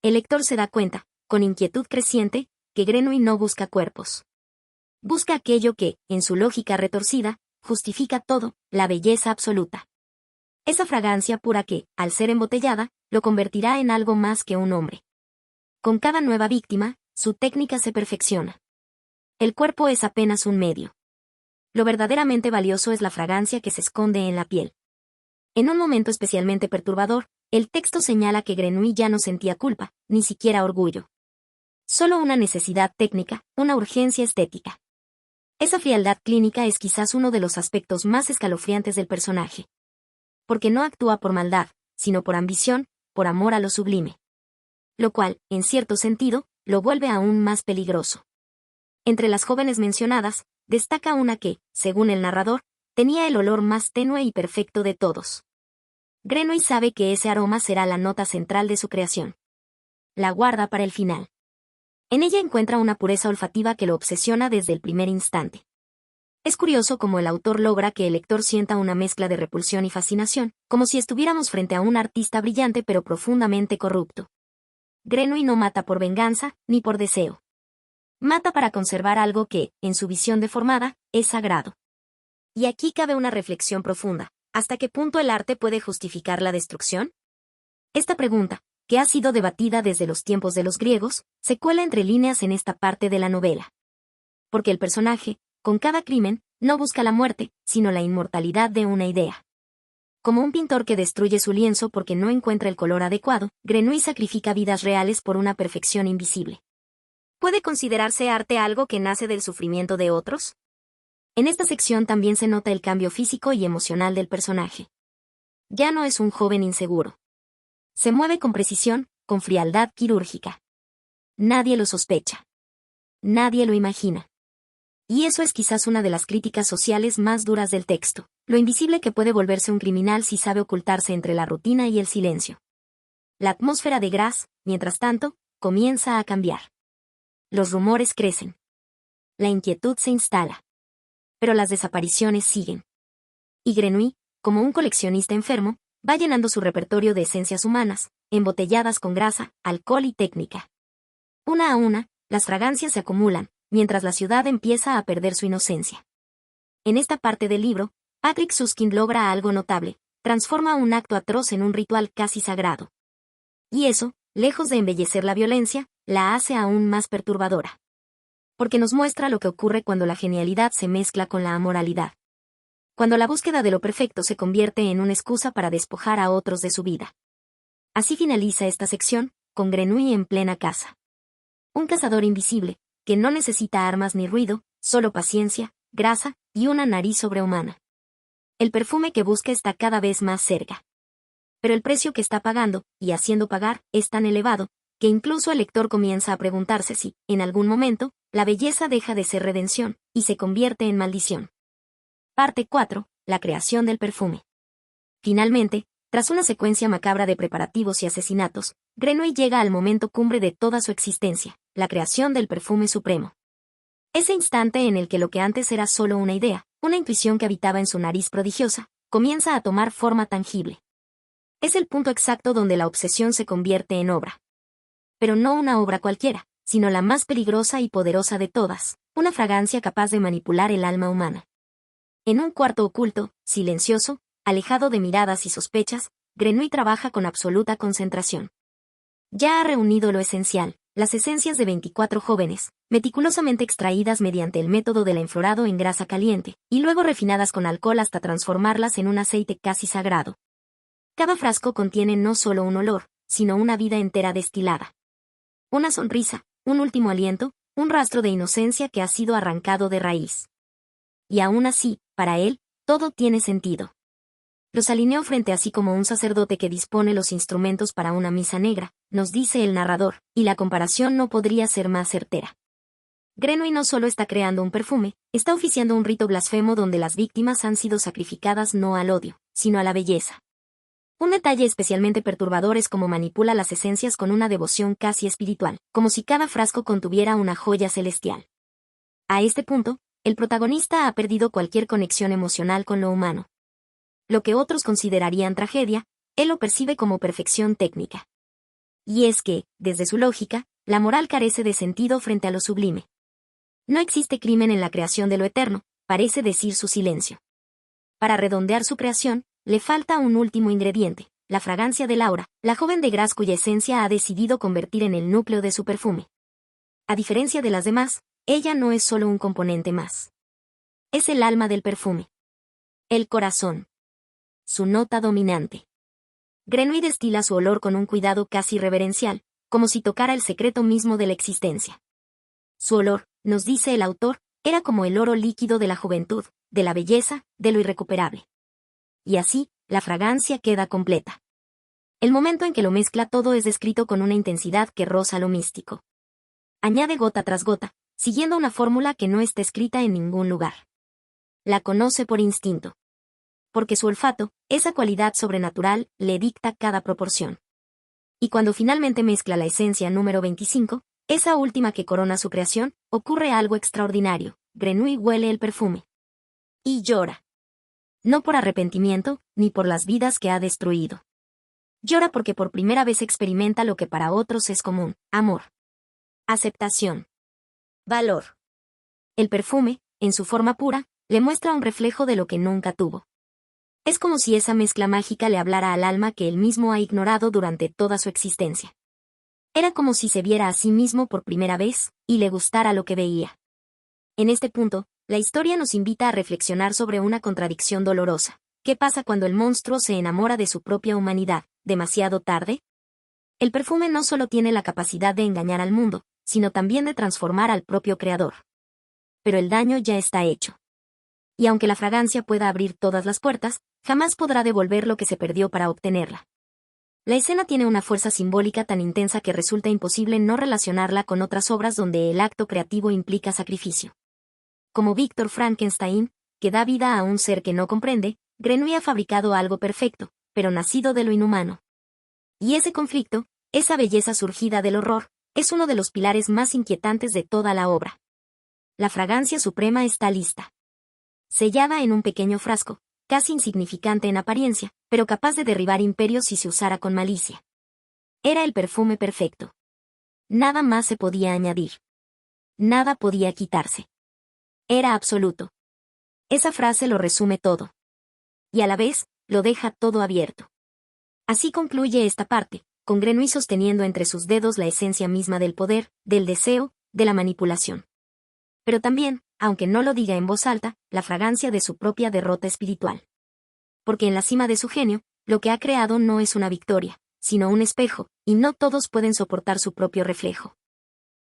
[SPEAKER 1] El lector se da cuenta, con inquietud creciente, que Grenouille no busca cuerpos. Busca aquello que, en su lógica retorcida, justifica todo, la belleza absoluta. Esa fragancia pura que, al ser embotellada, lo convertirá en algo más que un hombre. Con cada nueva víctima, su técnica se perfecciona. El cuerpo es apenas un medio. Lo verdaderamente valioso es la fragancia que se esconde en la piel. En un momento especialmente perturbador, el texto señala que Grenouille ya no sentía culpa, ni siquiera orgullo. Solo una necesidad técnica, una urgencia estética. Esa frialdad clínica es quizás uno de los aspectos más escalofriantes del personaje. Porque no actúa por maldad, sino por ambición, por amor a lo sublime. Lo cual, en cierto sentido, lo vuelve aún más peligroso. Entre las jóvenes mencionadas, destaca una que, según el narrador, tenía el olor más tenue y perfecto de todos. Grenouille sabe que ese aroma será la nota central de su creación. La guarda para el final. En ella encuentra una pureza olfativa que lo obsesiona desde el primer instante. Es curioso cómo el autor logra que el lector sienta una mezcla de repulsión y fascinación, como si estuviéramos frente a un artista brillante pero profundamente corrupto. Grenouille no mata por venganza, ni por deseo. Mata para conservar algo que, en su visión deformada, es sagrado. Y aquí cabe una reflexión profunda. ¿Hasta qué punto el arte puede justificar la destrucción? Esta pregunta, que ha sido debatida desde los tiempos de los griegos, se cuela entre líneas en esta parte de la novela. Porque el personaje, con cada crimen, no busca la muerte, sino la inmortalidad de una idea. Como un pintor que destruye su lienzo porque no encuentra el color adecuado, Grenouille sacrifica vidas reales por una perfección invisible. ¿Puede considerarse arte algo que nace del sufrimiento de otros? En esta sección también se nota el cambio físico y emocional del personaje. Ya no es un joven inseguro. Se mueve con precisión, con frialdad quirúrgica. Nadie lo sospecha. Nadie lo imagina. Y eso es quizás una de las críticas sociales más duras del texto, lo invisible que puede volverse un criminal si sabe ocultarse entre la rutina y el silencio. La atmósfera de Grasse, mientras tanto, comienza a cambiar. Los rumores crecen. La inquietud se instala. Pero las desapariciones siguen. Y Grenouille, como un coleccionista enfermo, va llenando su repertorio de esencias humanas, embotelladas con grasa, alcohol y técnica. Una a una, las fragancias se acumulan, mientras la ciudad empieza a perder su inocencia. En esta parte del libro, Patrick Süskind logra algo notable, transforma un acto atroz en un ritual casi sagrado. Y eso, lejos de embellecer la violencia, la hace aún más perturbadora. Porque nos muestra lo que ocurre cuando la genialidad se mezcla con la amoralidad. Cuando la búsqueda de lo perfecto se convierte en una excusa para despojar a otros de su vida. Así finaliza esta sección, con Grenouille en plena caza. Un cazador invisible, que no necesita armas ni ruido, solo paciencia, grasa y una nariz sobrehumana. El perfume que busca está cada vez más cerca. Pero el precio que está pagando, y haciendo pagar, es tan elevado, que incluso el lector comienza a preguntarse si, en algún momento, la belleza deja de ser redención, y se convierte en maldición. Parte 4. La creación del perfume. Finalmente, tras una secuencia macabra de preparativos y asesinatos, Grenouille llega al momento cumbre de toda su existencia, la creación del perfume supremo. Ese instante en el que lo que antes era solo una idea, una intuición que habitaba en su nariz prodigiosa, comienza a tomar forma tangible. Es el punto exacto donde la obsesión se convierte en obra. Pero no una obra cualquiera, sino la más peligrosa y poderosa de todas, una fragancia capaz de manipular el alma humana. En un cuarto oculto, silencioso, alejado de miradas y sospechas, Grenouille trabaja con absoluta concentración. Ya ha reunido lo esencial, las esencias de 24 jóvenes, meticulosamente extraídas mediante el método del enflorado en grasa caliente, y luego refinadas con alcohol hasta transformarlas en un aceite casi sagrado. Cada frasco contiene no solo un olor, sino una vida entera destilada. Una sonrisa, un último aliento, un rastro de inocencia que ha sido arrancado de raíz. Y aún así, para él, todo tiene sentido. Los alineó frente a sí como un sacerdote que dispone los instrumentos para una misa negra, nos dice el narrador, y la comparación no podría ser más certera. Grenouille no solo está creando un perfume, está oficiando un rito blasfemo donde las víctimas han sido sacrificadas no al odio, sino a la belleza. Un detalle especialmente perturbador es cómo manipula las esencias con una devoción casi espiritual, como si cada frasco contuviera una joya celestial. A este punto, el protagonista ha perdido cualquier conexión emocional con lo humano. Lo que otros considerarían tragedia, él lo percibe como perfección técnica. Y es que, desde su lógica, la moral carece de sentido frente a lo sublime. No existe crimen en la creación de lo eterno, parece decir su silencio. Para redondear su creación, le falta un último ingrediente, la fragancia de Laura, la joven de Grasse cuya esencia ha decidido convertir en el núcleo de su perfume. A diferencia de las demás, ella no es solo un componente más. Es el alma del perfume. El corazón. Su nota dominante. Grenouille destila su olor con un cuidado casi reverencial, como si tocara el secreto mismo de la existencia. Su olor, nos dice el autor, era como el oro líquido de la juventud, de la belleza, de lo irrecuperable. Y así, la fragancia queda completa. El momento en que lo mezcla todo es descrito con una intensidad que roza lo místico. Añade gota tras gota, siguiendo una fórmula que no está escrita en ningún lugar. La conoce por instinto. porque su olfato, esa cualidad sobrenatural, le dicta cada proporción. Y cuando finalmente mezcla la esencia número 25, esa última que corona su creación, ocurre algo extraordinario. Grenouille huele el perfume. Y llora. No por arrepentimiento, ni por las vidas que ha destruido. Llora porque por primera vez experimenta lo que para otros es común: amor, aceptación, valor. El perfume, en su forma pura, le muestra un reflejo de lo que nunca tuvo. Es como si esa mezcla mágica le hablara al alma que él mismo ha ignorado durante toda su existencia. Era como si se viera a sí mismo por primera vez, y le gustara lo que veía. En este punto, la historia nos invita a reflexionar sobre una contradicción dolorosa. ¿Qué pasa cuando el monstruo se enamora de su propia humanidad, demasiado tarde? El perfume no solo tiene la capacidad de engañar al mundo, sino también de transformar al propio creador. Pero el daño ya está hecho. Y aunque la fragancia pueda abrir todas las puertas, jamás podrá devolver lo que se perdió para obtenerla. La escena tiene una fuerza simbólica tan intensa que resulta imposible no relacionarla con otras obras donde el acto creativo implica sacrificio. Como Víctor Frankenstein, que da vida a un ser que no comprende, Grenouille ha fabricado algo perfecto, pero nacido de lo inhumano. Y ese conflicto, esa belleza surgida del horror, es uno de los pilares más inquietantes de toda la obra. La fragancia suprema está lista. Sellada en un pequeño frasco, casi insignificante en apariencia, pero capaz de derribar imperios si se usara con malicia. Era el perfume perfecto. Nada más se podía añadir. Nada podía quitarse. Era absoluto. Esa frase lo resume todo. Y a la vez, lo deja todo abierto. Así concluye esta parte, con Grenouille sosteniendo entre sus dedos la esencia misma del poder, del deseo, de la manipulación. Pero también, aunque no lo diga en voz alta, la fragancia de su propia derrota espiritual. Porque en la cima de su genio, lo que ha creado no es una victoria, sino un espejo, y no todos pueden soportar su propio reflejo.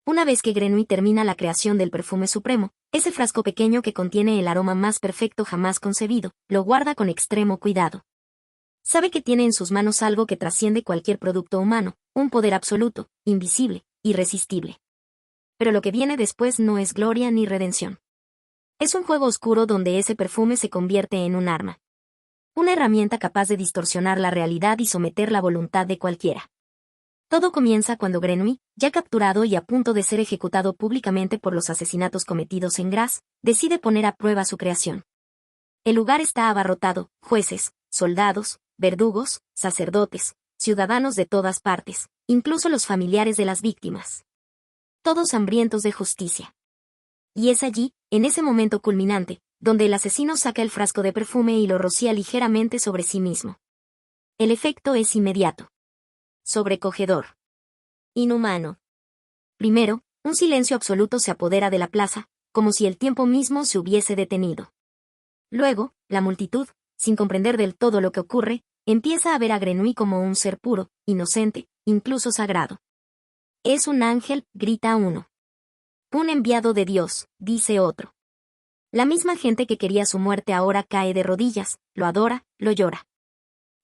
[SPEAKER 1] Una vez que Grenouille termina la creación del perfume supremo, ese frasco pequeño que contiene el aroma más perfecto jamás concebido, lo guarda con extremo cuidado. Sabe que tiene en sus manos algo que trasciende cualquier producto humano, un poder absoluto, invisible, irresistible. Pero lo que viene después no es gloria ni redención. Es un juego oscuro donde ese perfume se convierte en un arma. Una herramienta capaz de distorsionar la realidad y someter la voluntad de cualquiera. Todo comienza cuando Grenouille, ya capturado y a punto de ser ejecutado públicamente por los asesinatos cometidos en Grasse, decide poner a prueba su creación. El lugar está abarrotado: jueces, soldados, verdugos, sacerdotes, ciudadanos de todas partes, incluso los familiares de las víctimas. Todos hambrientos de justicia. Y es allí, en ese momento culminante, donde el asesino saca el frasco de perfume y lo rocía ligeramente sobre sí mismo. El efecto es inmediato. Sobrecogedor. Inhumano. Primero, un silencio absoluto se apodera de la plaza, como si el tiempo mismo se hubiese detenido. Luego, la multitud, sin comprender del todo lo que ocurre, empieza a ver a Grenouille como un ser puro, inocente, incluso sagrado. Es un ángel, grita uno. Un enviado de Dios, dice otro. La misma gente que quería su muerte ahora cae de rodillas, lo adora, lo llora.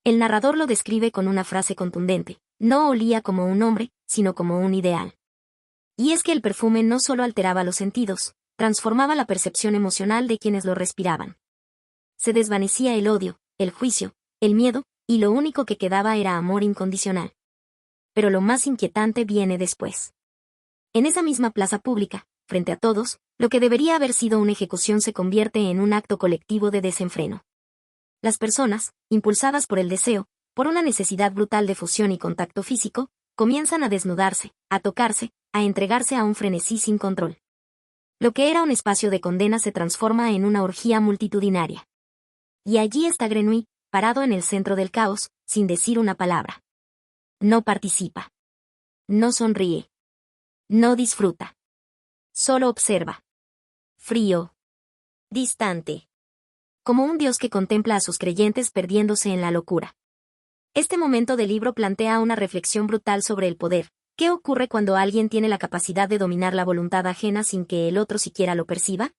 [SPEAKER 1] El narrador lo describe con una frase contundente: no olía como un hombre, sino como un ideal. Y es que el perfume no solo alteraba los sentidos, transformaba la percepción emocional de quienes lo respiraban. Se desvanecía el odio, el juicio, el miedo, y lo único que quedaba era amor incondicional. Pero lo más inquietante viene después. En esa misma plaza pública, frente a todos, lo que debería haber sido una ejecución se convierte en un acto colectivo de desenfreno. Las personas, impulsadas por el deseo, por una necesidad brutal de fusión y contacto físico, comienzan a desnudarse, a tocarse, a entregarse a un frenesí sin control. Lo que era un espacio de condena se transforma en una orgía multitudinaria. Y allí está Grenouille, parado en el centro del caos, sin decir una palabra. No participa. No sonríe. No disfruta. Solo observa. Frío. Distante. Como un dios que contempla a sus creyentes perdiéndose en la locura. Este momento del libro plantea una reflexión brutal sobre el poder. ¿Qué ocurre cuando alguien tiene la capacidad de dominar la voluntad ajena sin que el otro siquiera lo perciba?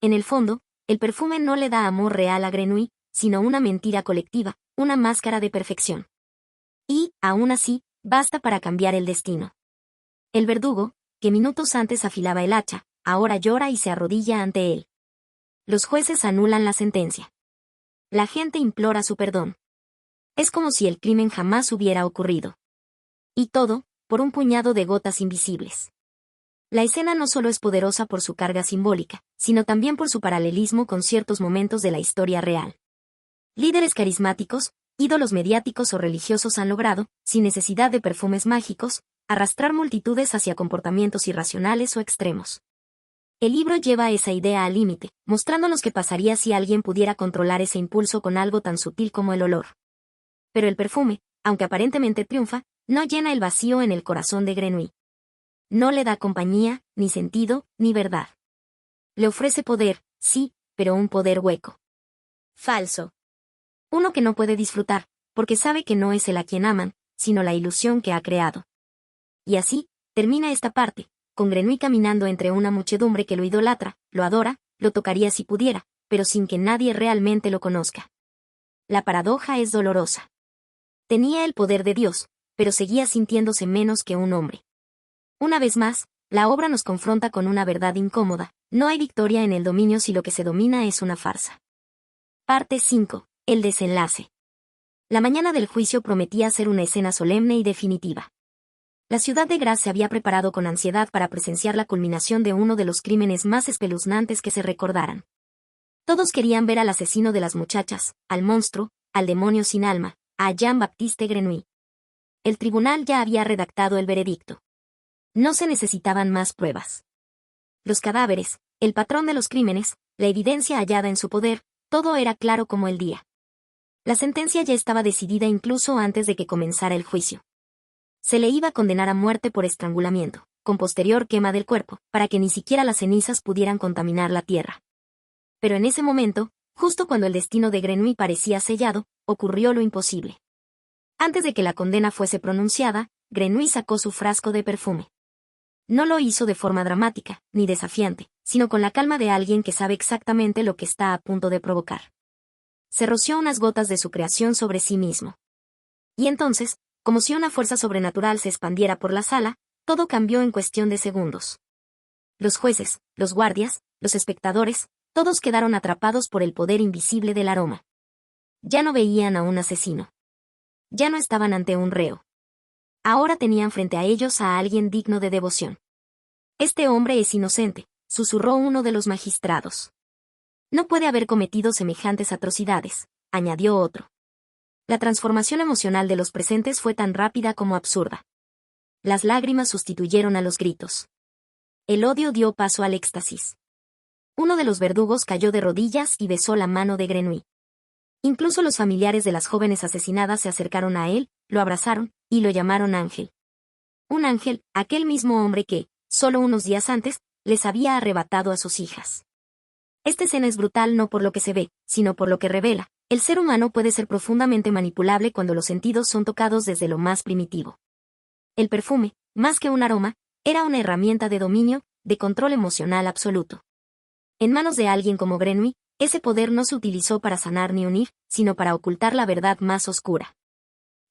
[SPEAKER 1] En el fondo, el perfume no le da amor real a Grenouille, sino una mentira colectiva, una máscara de perfección. Y, aún así, basta para cambiar el destino. El verdugo, que minutos antes afilaba el hacha, ahora llora y se arrodilla ante él. Los jueces anulan la sentencia. La gente implora su perdón. Es como si el crimen jamás hubiera ocurrido. Y todo, por un puñado de gotas invisibles. La escena no solo es poderosa por su carga simbólica, sino también por su paralelismo con ciertos momentos de la historia real. Líderes carismáticos, ídolos mediáticos o religiosos han logrado, sin necesidad de perfumes mágicos, arrastrar multitudes hacia comportamientos irracionales o extremos. El libro lleva esa idea al límite, mostrándonos qué pasaría si alguien pudiera controlar ese impulso con algo tan sutil como el olor. Pero el perfume, aunque aparentemente triunfa, no llena el vacío en el corazón de Grenouille. No le da compañía, ni sentido, ni verdad. Le ofrece poder, sí, pero un poder hueco. Falso. Uno que no puede disfrutar, porque sabe que no es él a quien aman, sino la ilusión que ha creado. Y así, termina esta parte, con Grenouille caminando entre una muchedumbre que lo idolatra, lo adora, lo tocaría si pudiera, pero sin que nadie realmente lo conozca. La paradoja es dolorosa. Tenía el poder de Dios, pero seguía sintiéndose menos que un hombre. Una vez más, la obra nos confronta con una verdad incómoda: no hay victoria en el dominio si lo que se domina es una farsa. Parte 5. El desenlace. La mañana del juicio prometía ser una escena solemne y definitiva. La ciudad de Grasse se había preparado con ansiedad para presenciar la culminación de uno de los crímenes más espeluznantes que se recordaran. Todos querían ver al asesino de las muchachas, al monstruo, al demonio sin alma, a Jean-Baptiste Grenouille. El tribunal ya había redactado el veredicto. No se necesitaban más pruebas. Los cadáveres, el patrón de los crímenes, la evidencia hallada en su poder, todo era claro como el día. La sentencia ya estaba decidida incluso antes de que comenzara el juicio. Se le iba a condenar a muerte por estrangulamiento, con posterior quema del cuerpo, para que ni siquiera las cenizas pudieran contaminar la tierra. Pero en ese momento, justo cuando el destino de Grenouille parecía sellado, ocurrió lo imposible. Antes de que la condena fuese pronunciada, Grenouille sacó su frasco de perfume. No lo hizo de forma dramática, ni desafiante, sino con la calma de alguien que sabe exactamente lo que está a punto de provocar. Se roció unas gotas de su creación sobre sí mismo. Y entonces, como si una fuerza sobrenatural se expandiera por la sala, todo cambió en cuestión de segundos. Los jueces, los guardias, los espectadores, todos quedaron atrapados por el poder invisible del aroma. Ya no veían a un asesino. Ya no estaban ante un reo. Ahora tenían frente a ellos a alguien digno de devoción. Este hombre es inocente, susurró uno de los magistrados. No puede haber cometido semejantes atrocidades, añadió otro. La transformación emocional de los presentes fue tan rápida como absurda. Las lágrimas sustituyeron a los gritos. El odio dio paso al éxtasis. Uno de los verdugos cayó de rodillas y besó la mano de Grenouille. Incluso los familiares de las jóvenes asesinadas se acercaron a él, lo abrazaron, y lo llamaron ángel. Un ángel, aquel mismo hombre que, solo unos días antes, les había arrebatado a sus hijas. Esta escena es brutal no por lo que se ve, sino por lo que revela. El ser humano puede ser profundamente manipulable cuando los sentidos son tocados desde lo más primitivo. El perfume, más que un aroma, era una herramienta de dominio, de control emocional absoluto. En manos de alguien como Grenouille, ese poder no se utilizó para sanar ni unir, sino para ocultar la verdad más oscura.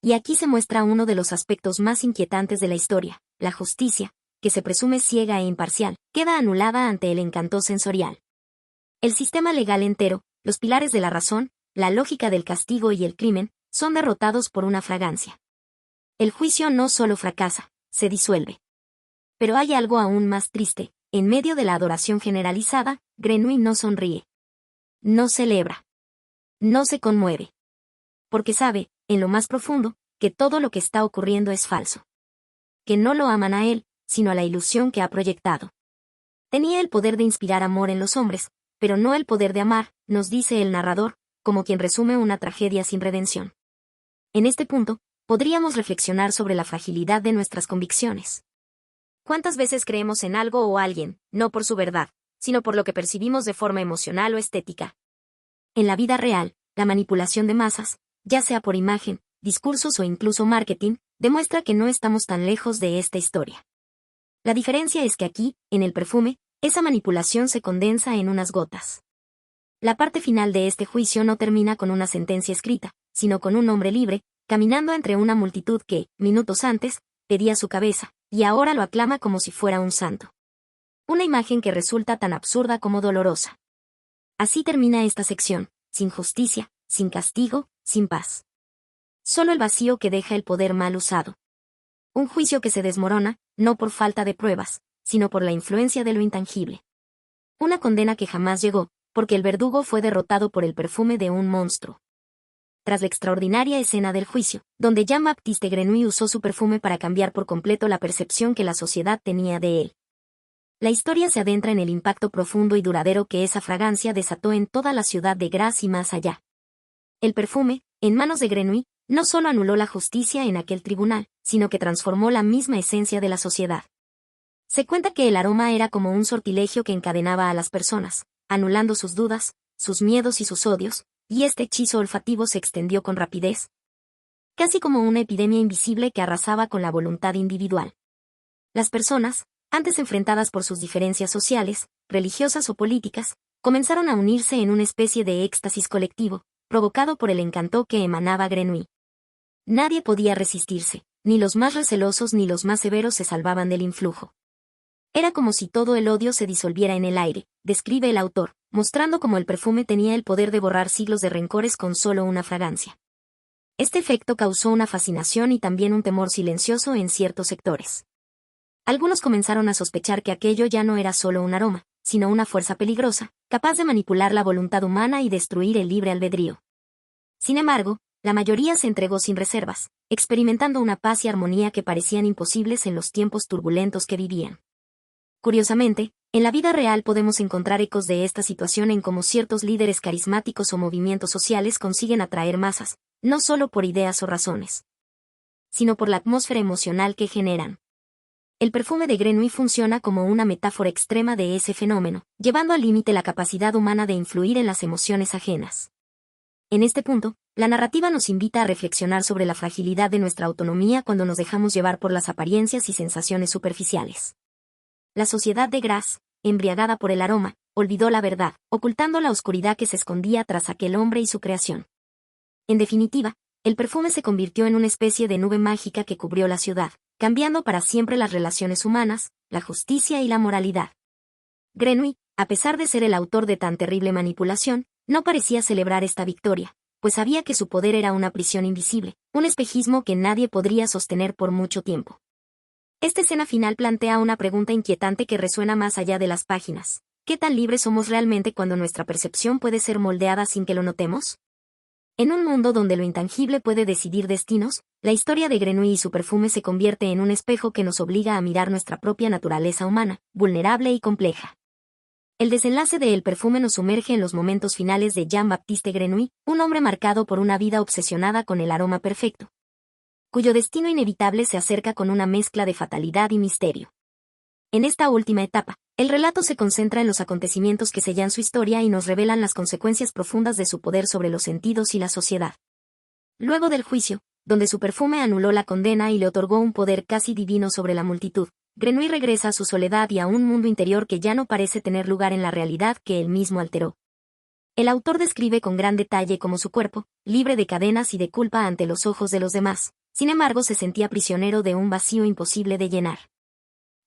[SPEAKER 1] Y aquí se muestra uno de los aspectos más inquietantes de la historia: la justicia, que se presume ciega e imparcial, queda anulada ante el encanto sensorial. El sistema legal entero, los pilares de la razón, la lógica del castigo y el crimen, son derrotados por una fragancia. El juicio no solo fracasa, se disuelve. Pero hay algo aún más triste: en medio de la adoración generalizada, Grenouille no sonríe. No celebra. No se conmueve. Porque sabe, en lo más profundo, que todo lo que está ocurriendo es falso. Que no lo aman a él, sino a la ilusión que ha proyectado. Tenía el poder de inspirar amor en los hombres, pero no el poder de amar, nos dice el narrador, como quien resume una tragedia sin redención. En este punto, podríamos reflexionar sobre la fragilidad de nuestras convicciones. ¿Cuántas veces creemos en algo o alguien, no por su verdad, sino por lo que percibimos de forma emocional o estética? En la vida real, la manipulación de masas, ya sea por imagen, discursos o incluso marketing, demuestra que no estamos tan lejos de esta historia. La diferencia es que aquí, en el perfume, esa manipulación se condensa en unas gotas. La parte final de este juicio no termina con una sentencia escrita, sino con un hombre libre, caminando entre una multitud que, minutos antes, pedía su cabeza, y ahora lo aclama como si fuera un santo. Una imagen que resulta tan absurda como dolorosa. Así termina esta sección, sin justicia, sin castigo, sin paz. Solo el vacío que deja el poder mal usado. Un juicio que se desmorona, no por falta de pruebas, sino por la influencia de lo intangible. Una condena que jamás llegó, porque el verdugo fue derrotado por el perfume de un monstruo. Tras la extraordinaria escena del juicio, donde Jean-Baptiste Grenouille usó su perfume para cambiar por completo la percepción que la sociedad tenía de él. La historia se adentra en el impacto profundo y duradero que esa fragancia desató en toda la ciudad de Grasse y más allá. El perfume, en manos de Grenouille, no solo anuló la justicia en aquel tribunal, sino que transformó la misma esencia de la sociedad. Se cuenta que el aroma era como un sortilegio que encadenaba a las personas, anulando sus dudas, sus miedos y sus odios, y este hechizo olfativo se extendió con rapidez, casi como una epidemia invisible que arrasaba con la voluntad individual. Las personas, antes enfrentadas por sus diferencias sociales, religiosas o políticas, comenzaron a unirse en una especie de éxtasis colectivo, provocado por el encanto que emanaba Grenouille. Nadie podía resistirse, ni los más recelosos ni los más severos se salvaban del influjo. Era como si todo el odio se disolviera en el aire, describe el autor, mostrando cómo el perfume tenía el poder de borrar siglos de rencores con solo una fragancia. Este efecto causó una fascinación y también un temor silencioso en ciertos sectores. Algunos comenzaron a sospechar que aquello ya no era solo un aroma, sino una fuerza peligrosa, capaz de manipular la voluntad humana y destruir el libre albedrío. Sin embargo, la mayoría se entregó sin reservas, experimentando una paz y armonía que parecían imposibles en los tiempos turbulentos que vivían. Curiosamente, en la vida real podemos encontrar ecos de esta situación en cómo ciertos líderes carismáticos o movimientos sociales consiguen atraer masas, no solo por ideas o razones, sino por la atmósfera emocional que generan. El perfume de Grenouille funciona como una metáfora extrema de ese fenómeno, llevando al límite la capacidad humana de influir en las emociones ajenas. En este punto, la narrativa nos invita a reflexionar sobre la fragilidad de nuestra autonomía cuando nos dejamos llevar por las apariencias y sensaciones superficiales. La sociedad de Grasse, embriagada por el aroma, olvidó la verdad, ocultando la oscuridad que se escondía tras aquel hombre y su creación. En definitiva, el perfume se convirtió en una especie de nube mágica que cubrió la ciudad, cambiando para siempre las relaciones humanas, la justicia y la moralidad. Grenouille, a pesar de ser el autor de tan terrible manipulación, no parecía celebrar esta victoria, pues sabía que su poder era una prisión invisible, un espejismo que nadie podría sostener por mucho tiempo. Esta escena final plantea una pregunta inquietante que resuena más allá de las páginas. ¿Qué tan libres somos realmente cuando nuestra percepción puede ser moldeada sin que lo notemos? En un mundo donde lo intangible puede decidir destinos, la historia de Grenouille y su perfume se convierte en un espejo que nos obliga a mirar nuestra propia naturaleza humana, vulnerable y compleja. El desenlace de El perfume nos sumerge en los momentos finales de Jean-Baptiste Grenouille, un hombre marcado por una vida obsesionada con el aroma perfecto, cuyo destino inevitable se acerca con una mezcla de fatalidad y misterio. En esta última etapa, el relato se concentra en los acontecimientos que sellan su historia y nos revelan las consecuencias profundas de su poder sobre los sentidos y la sociedad. Luego del juicio, donde su perfume anuló la condena y le otorgó un poder casi divino sobre la multitud, Grenouille regresa a su soledad y a un mundo interior que ya no parece tener lugar en la realidad que él mismo alteró. El autor describe con gran detalle cómo su cuerpo, libre de cadenas y de culpa ante los ojos de los demás, sin embargo se sentía prisionero de un vacío imposible de llenar.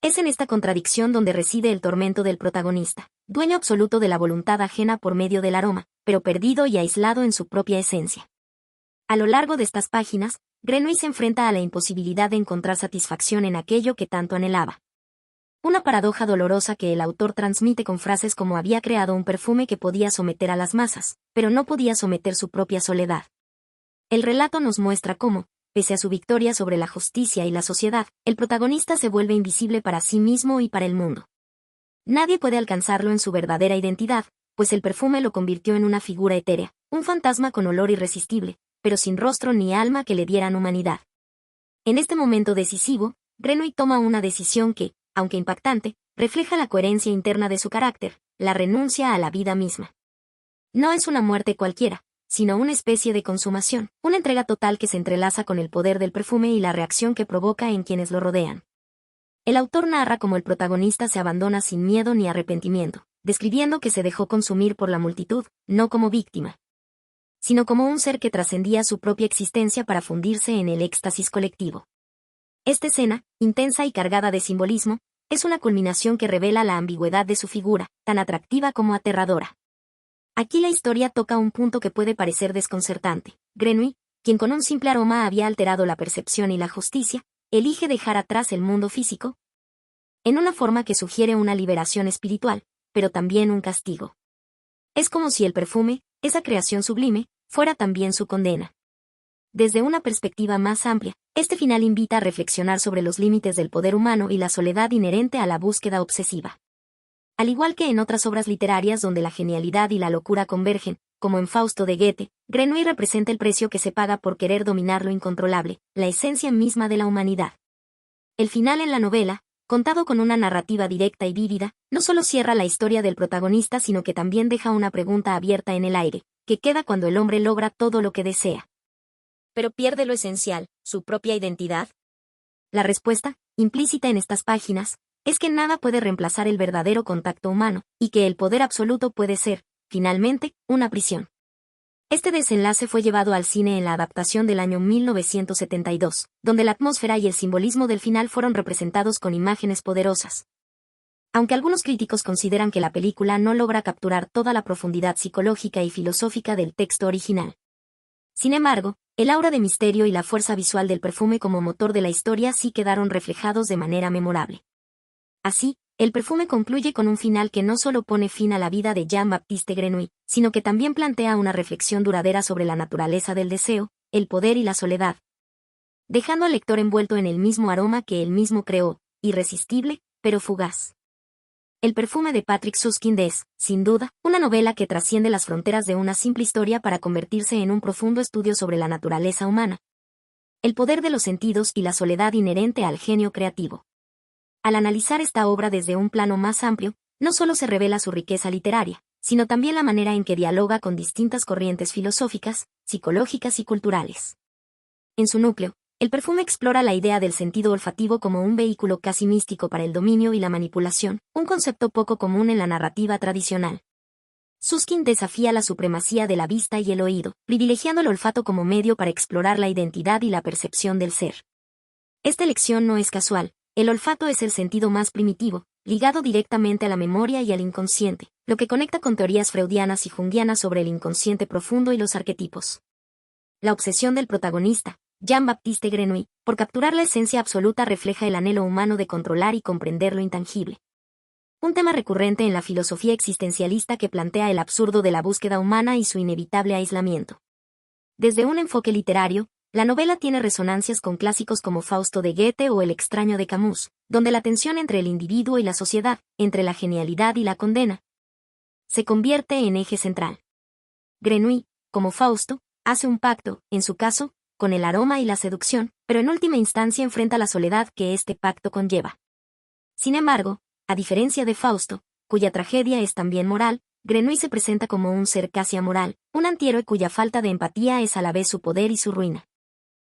[SPEAKER 1] Es en esta contradicción donde reside el tormento del protagonista, dueño absoluto de la voluntad ajena por medio del aroma, pero perdido y aislado en su propia esencia. A lo largo de estas páginas, Grenouille se enfrenta a la imposibilidad de encontrar satisfacción en aquello que tanto anhelaba. Una paradoja dolorosa que el autor transmite con frases como había creado un perfume que podía someter a las masas, pero no podía someter su propia soledad. El relato nos muestra cómo, pese a su victoria sobre la justicia y la sociedad, el protagonista se vuelve invisible para sí mismo y para el mundo. Nadie puede alcanzarlo en su verdadera identidad, pues el perfume lo convirtió en una figura etérea, un fantasma con olor irresistible, pero sin rostro ni alma que le dieran humanidad. En este momento decisivo, Grenouille toma una decisión que, aunque impactante, refleja la coherencia interna de su carácter, la renuncia a la vida misma. No es una muerte cualquiera, sino una especie de consumación, una entrega total que se entrelaza con el poder del perfume y la reacción que provoca en quienes lo rodean. El autor narra cómo el protagonista se abandona sin miedo ni arrepentimiento, describiendo que se dejó consumir por la multitud, no como víctima, sino como un ser que trascendía su propia existencia para fundirse en el éxtasis colectivo. Esta escena, intensa y cargada de simbolismo, es una culminación que revela la ambigüedad de su figura, tan atractiva como aterradora. Aquí la historia toca un punto que puede parecer desconcertante. Grenouille, quien con un simple aroma había alterado la percepción y la justicia, elige dejar atrás el mundo físico, en una forma que sugiere una liberación espiritual, pero también un castigo. Es como si el perfume, esa creación sublime, fuera también su condena. Desde una perspectiva más amplia, este final invita a reflexionar sobre los límites del poder humano y la soledad inherente a la búsqueda obsesiva. Al igual que en otras obras literarias donde la genialidad y la locura convergen, como en Fausto de Goethe, Grenouille representa el precio que se paga por querer dominar lo incontrolable, la esencia misma de la humanidad. El final en la novela, contado con una narrativa directa y vívida, no solo cierra la historia del protagonista sino que también deja una pregunta abierta en el aire, que queda cuando el hombre logra todo lo que desea. ¿Pero pierde lo esencial, su propia identidad? La respuesta, implícita en estas páginas, es que nada puede reemplazar el verdadero contacto humano, y que el poder absoluto puede ser, finalmente, una prisión. Este desenlace fue llevado al cine en la adaptación del año 1972, donde la atmósfera y el simbolismo del final fueron representados con imágenes poderosas. Aunque algunos críticos consideran que la película no logra capturar toda la profundidad psicológica y filosófica del texto original. Sin embargo, el aura de misterio y la fuerza visual del perfume como motor de la historia sí quedaron reflejados de manera memorable. Así, el perfume concluye con un final que no solo pone fin a la vida de Jean-Baptiste Grenouille, sino que también plantea una reflexión duradera sobre la naturaleza del deseo, el poder y la soledad, dejando al lector envuelto en el mismo aroma que él mismo creó, irresistible, pero fugaz. El perfume de Patrick Süskind es, sin duda, una novela que trasciende las fronteras de una simple historia para convertirse en un profundo estudio sobre la naturaleza humana, el poder de los sentidos y la soledad inherente al genio creativo. Al analizar esta obra desde un plano más amplio, no solo se revela su riqueza literaria, sino también la manera en que dialoga con distintas corrientes filosóficas, psicológicas y culturales. En su núcleo, el perfume explora la idea del sentido olfativo como un vehículo casi místico para el dominio y la manipulación, un concepto poco común en la narrativa tradicional. Süskind desafía la supremacía de la vista y el oído, privilegiando el olfato como medio para explorar la identidad y la percepción del ser. Esta elección no es casual. El olfato es el sentido más primitivo, ligado directamente a la memoria y al inconsciente, lo que conecta con teorías freudianas y junguianas sobre el inconsciente profundo y los arquetipos. La obsesión del protagonista, Jean-Baptiste Grenouille, por capturar la esencia absoluta refleja el anhelo humano de controlar y comprender lo intangible. Un tema recurrente en la filosofía existencialista que plantea el absurdo de la búsqueda humana y su inevitable aislamiento. Desde un enfoque literario, la novela tiene resonancias con clásicos como Fausto de Goethe o El extraño de Camus, donde la tensión entre el individuo y la sociedad, entre la genialidad y la condena, se convierte en eje central. Grenouille, como Fausto, hace un pacto, en su caso, con el aroma y la seducción, pero en última instancia enfrenta la soledad que este pacto conlleva. Sin embargo, a diferencia de Fausto, cuya tragedia es también moral, Grenouille se presenta como un ser casi amoral, un antihéroe cuya falta de empatía es a la vez su poder y su ruina.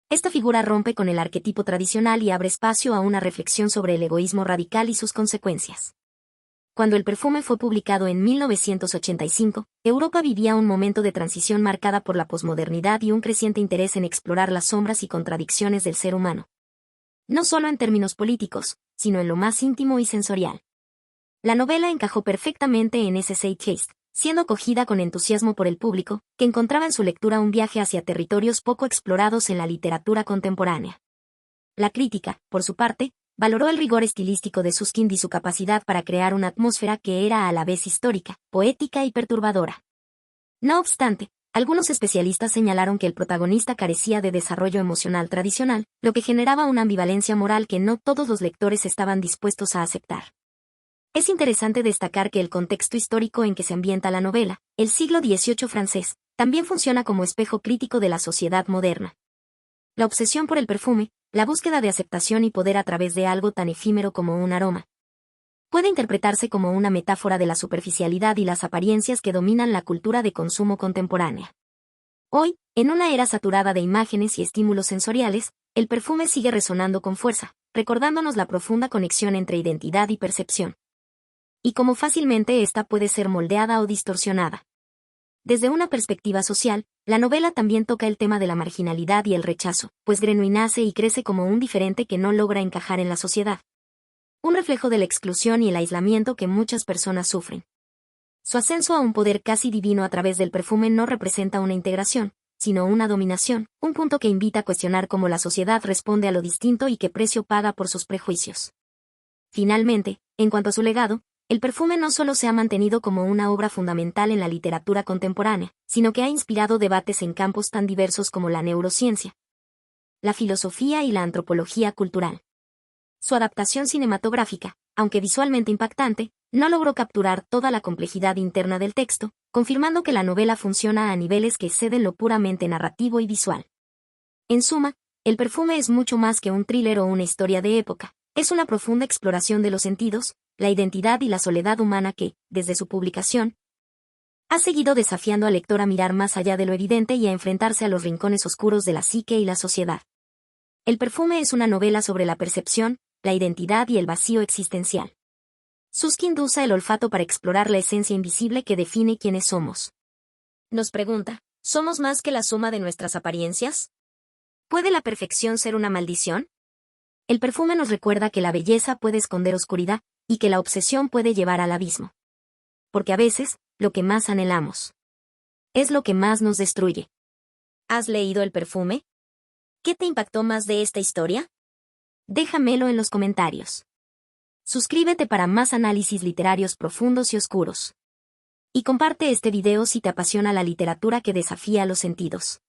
[SPEAKER 1] Esta figura rompe con el arquetipo tradicional y abre espacio a una reflexión sobre el egoísmo radical y sus consecuencias. Cuando el perfume fue publicado en 1985, Europa vivía un momento de transición marcada por la posmodernidad y un creciente interés en explorar las sombras y contradicciones del ser humano. No solo en términos políticos, sino en lo más íntimo y sensorial. La novela encajó perfectamente en ese zeitgeist, siendo acogida con entusiasmo por el público, que encontraba en su lectura un viaje hacia territorios poco explorados en la literatura contemporánea. La crítica, por su parte, valoró el rigor estilístico de Süskind y su capacidad para crear una atmósfera que era a la vez histórica, poética y perturbadora. No obstante, algunos especialistas señalaron que el protagonista carecía de desarrollo emocional tradicional, lo que generaba una ambivalencia moral que no todos los lectores estaban dispuestos a aceptar. Es interesante destacar que el contexto histórico en que se ambienta la novela, el siglo XVIII francés, también funciona como espejo crítico de la sociedad moderna. La obsesión por el perfume, la búsqueda de aceptación y poder a través de algo tan efímero como un aroma, puede interpretarse como una metáfora de la superficialidad y las apariencias que dominan la cultura de consumo contemporánea. Hoy, en una era saturada de imágenes y estímulos sensoriales, el perfume sigue resonando con fuerza, recordándonos la profunda conexión entre identidad y percepción. Y cómo fácilmente ésta puede ser moldeada o distorsionada. Desde una perspectiva social, la novela también toca el tema de la marginalidad y el rechazo, pues Grenouille nace y crece como un diferente que no logra encajar en la sociedad. Un reflejo de la exclusión y el aislamiento que muchas personas sufren. Su ascenso a un poder casi divino a través del perfume no representa una integración, sino una dominación, un punto que invita a cuestionar cómo la sociedad responde a lo distinto y qué precio paga por sus prejuicios. Finalmente, en cuanto a su legado, el perfume no solo se ha mantenido como una obra fundamental en la literatura contemporánea, sino que ha inspirado debates en campos tan diversos como la neurociencia, la filosofía y la antropología cultural. Su adaptación cinematográfica, aunque visualmente impactante, no logró capturar toda la complejidad interna del texto, confirmando que la novela funciona a niveles que exceden lo puramente narrativo y visual. En suma, El perfume es mucho más que un thriller o una historia de época, es una profunda exploración de los sentidos, la identidad y la soledad humana que, desde su publicación, ha seguido desafiando al lector a mirar más allá de lo evidente y a enfrentarse a los rincones oscuros de la psique y la sociedad. El perfume es una novela sobre la percepción, la identidad y el vacío existencial. Susskind usa el olfato para explorar la esencia invisible que define quiénes somos. Nos pregunta, ¿somos más que la suma de nuestras apariencias? ¿Puede la perfección ser una maldición? El perfume nos recuerda que la belleza puede esconder oscuridad, y que la obsesión puede llevar al abismo. Porque a veces, lo que más anhelamos es lo que más nos destruye. ¿Has leído El perfume? ¿Qué te impactó más de esta historia? Déjamelo en los comentarios. Suscríbete para más análisis literarios profundos y oscuros. Y comparte este video si te apasiona la literatura que desafía los sentidos.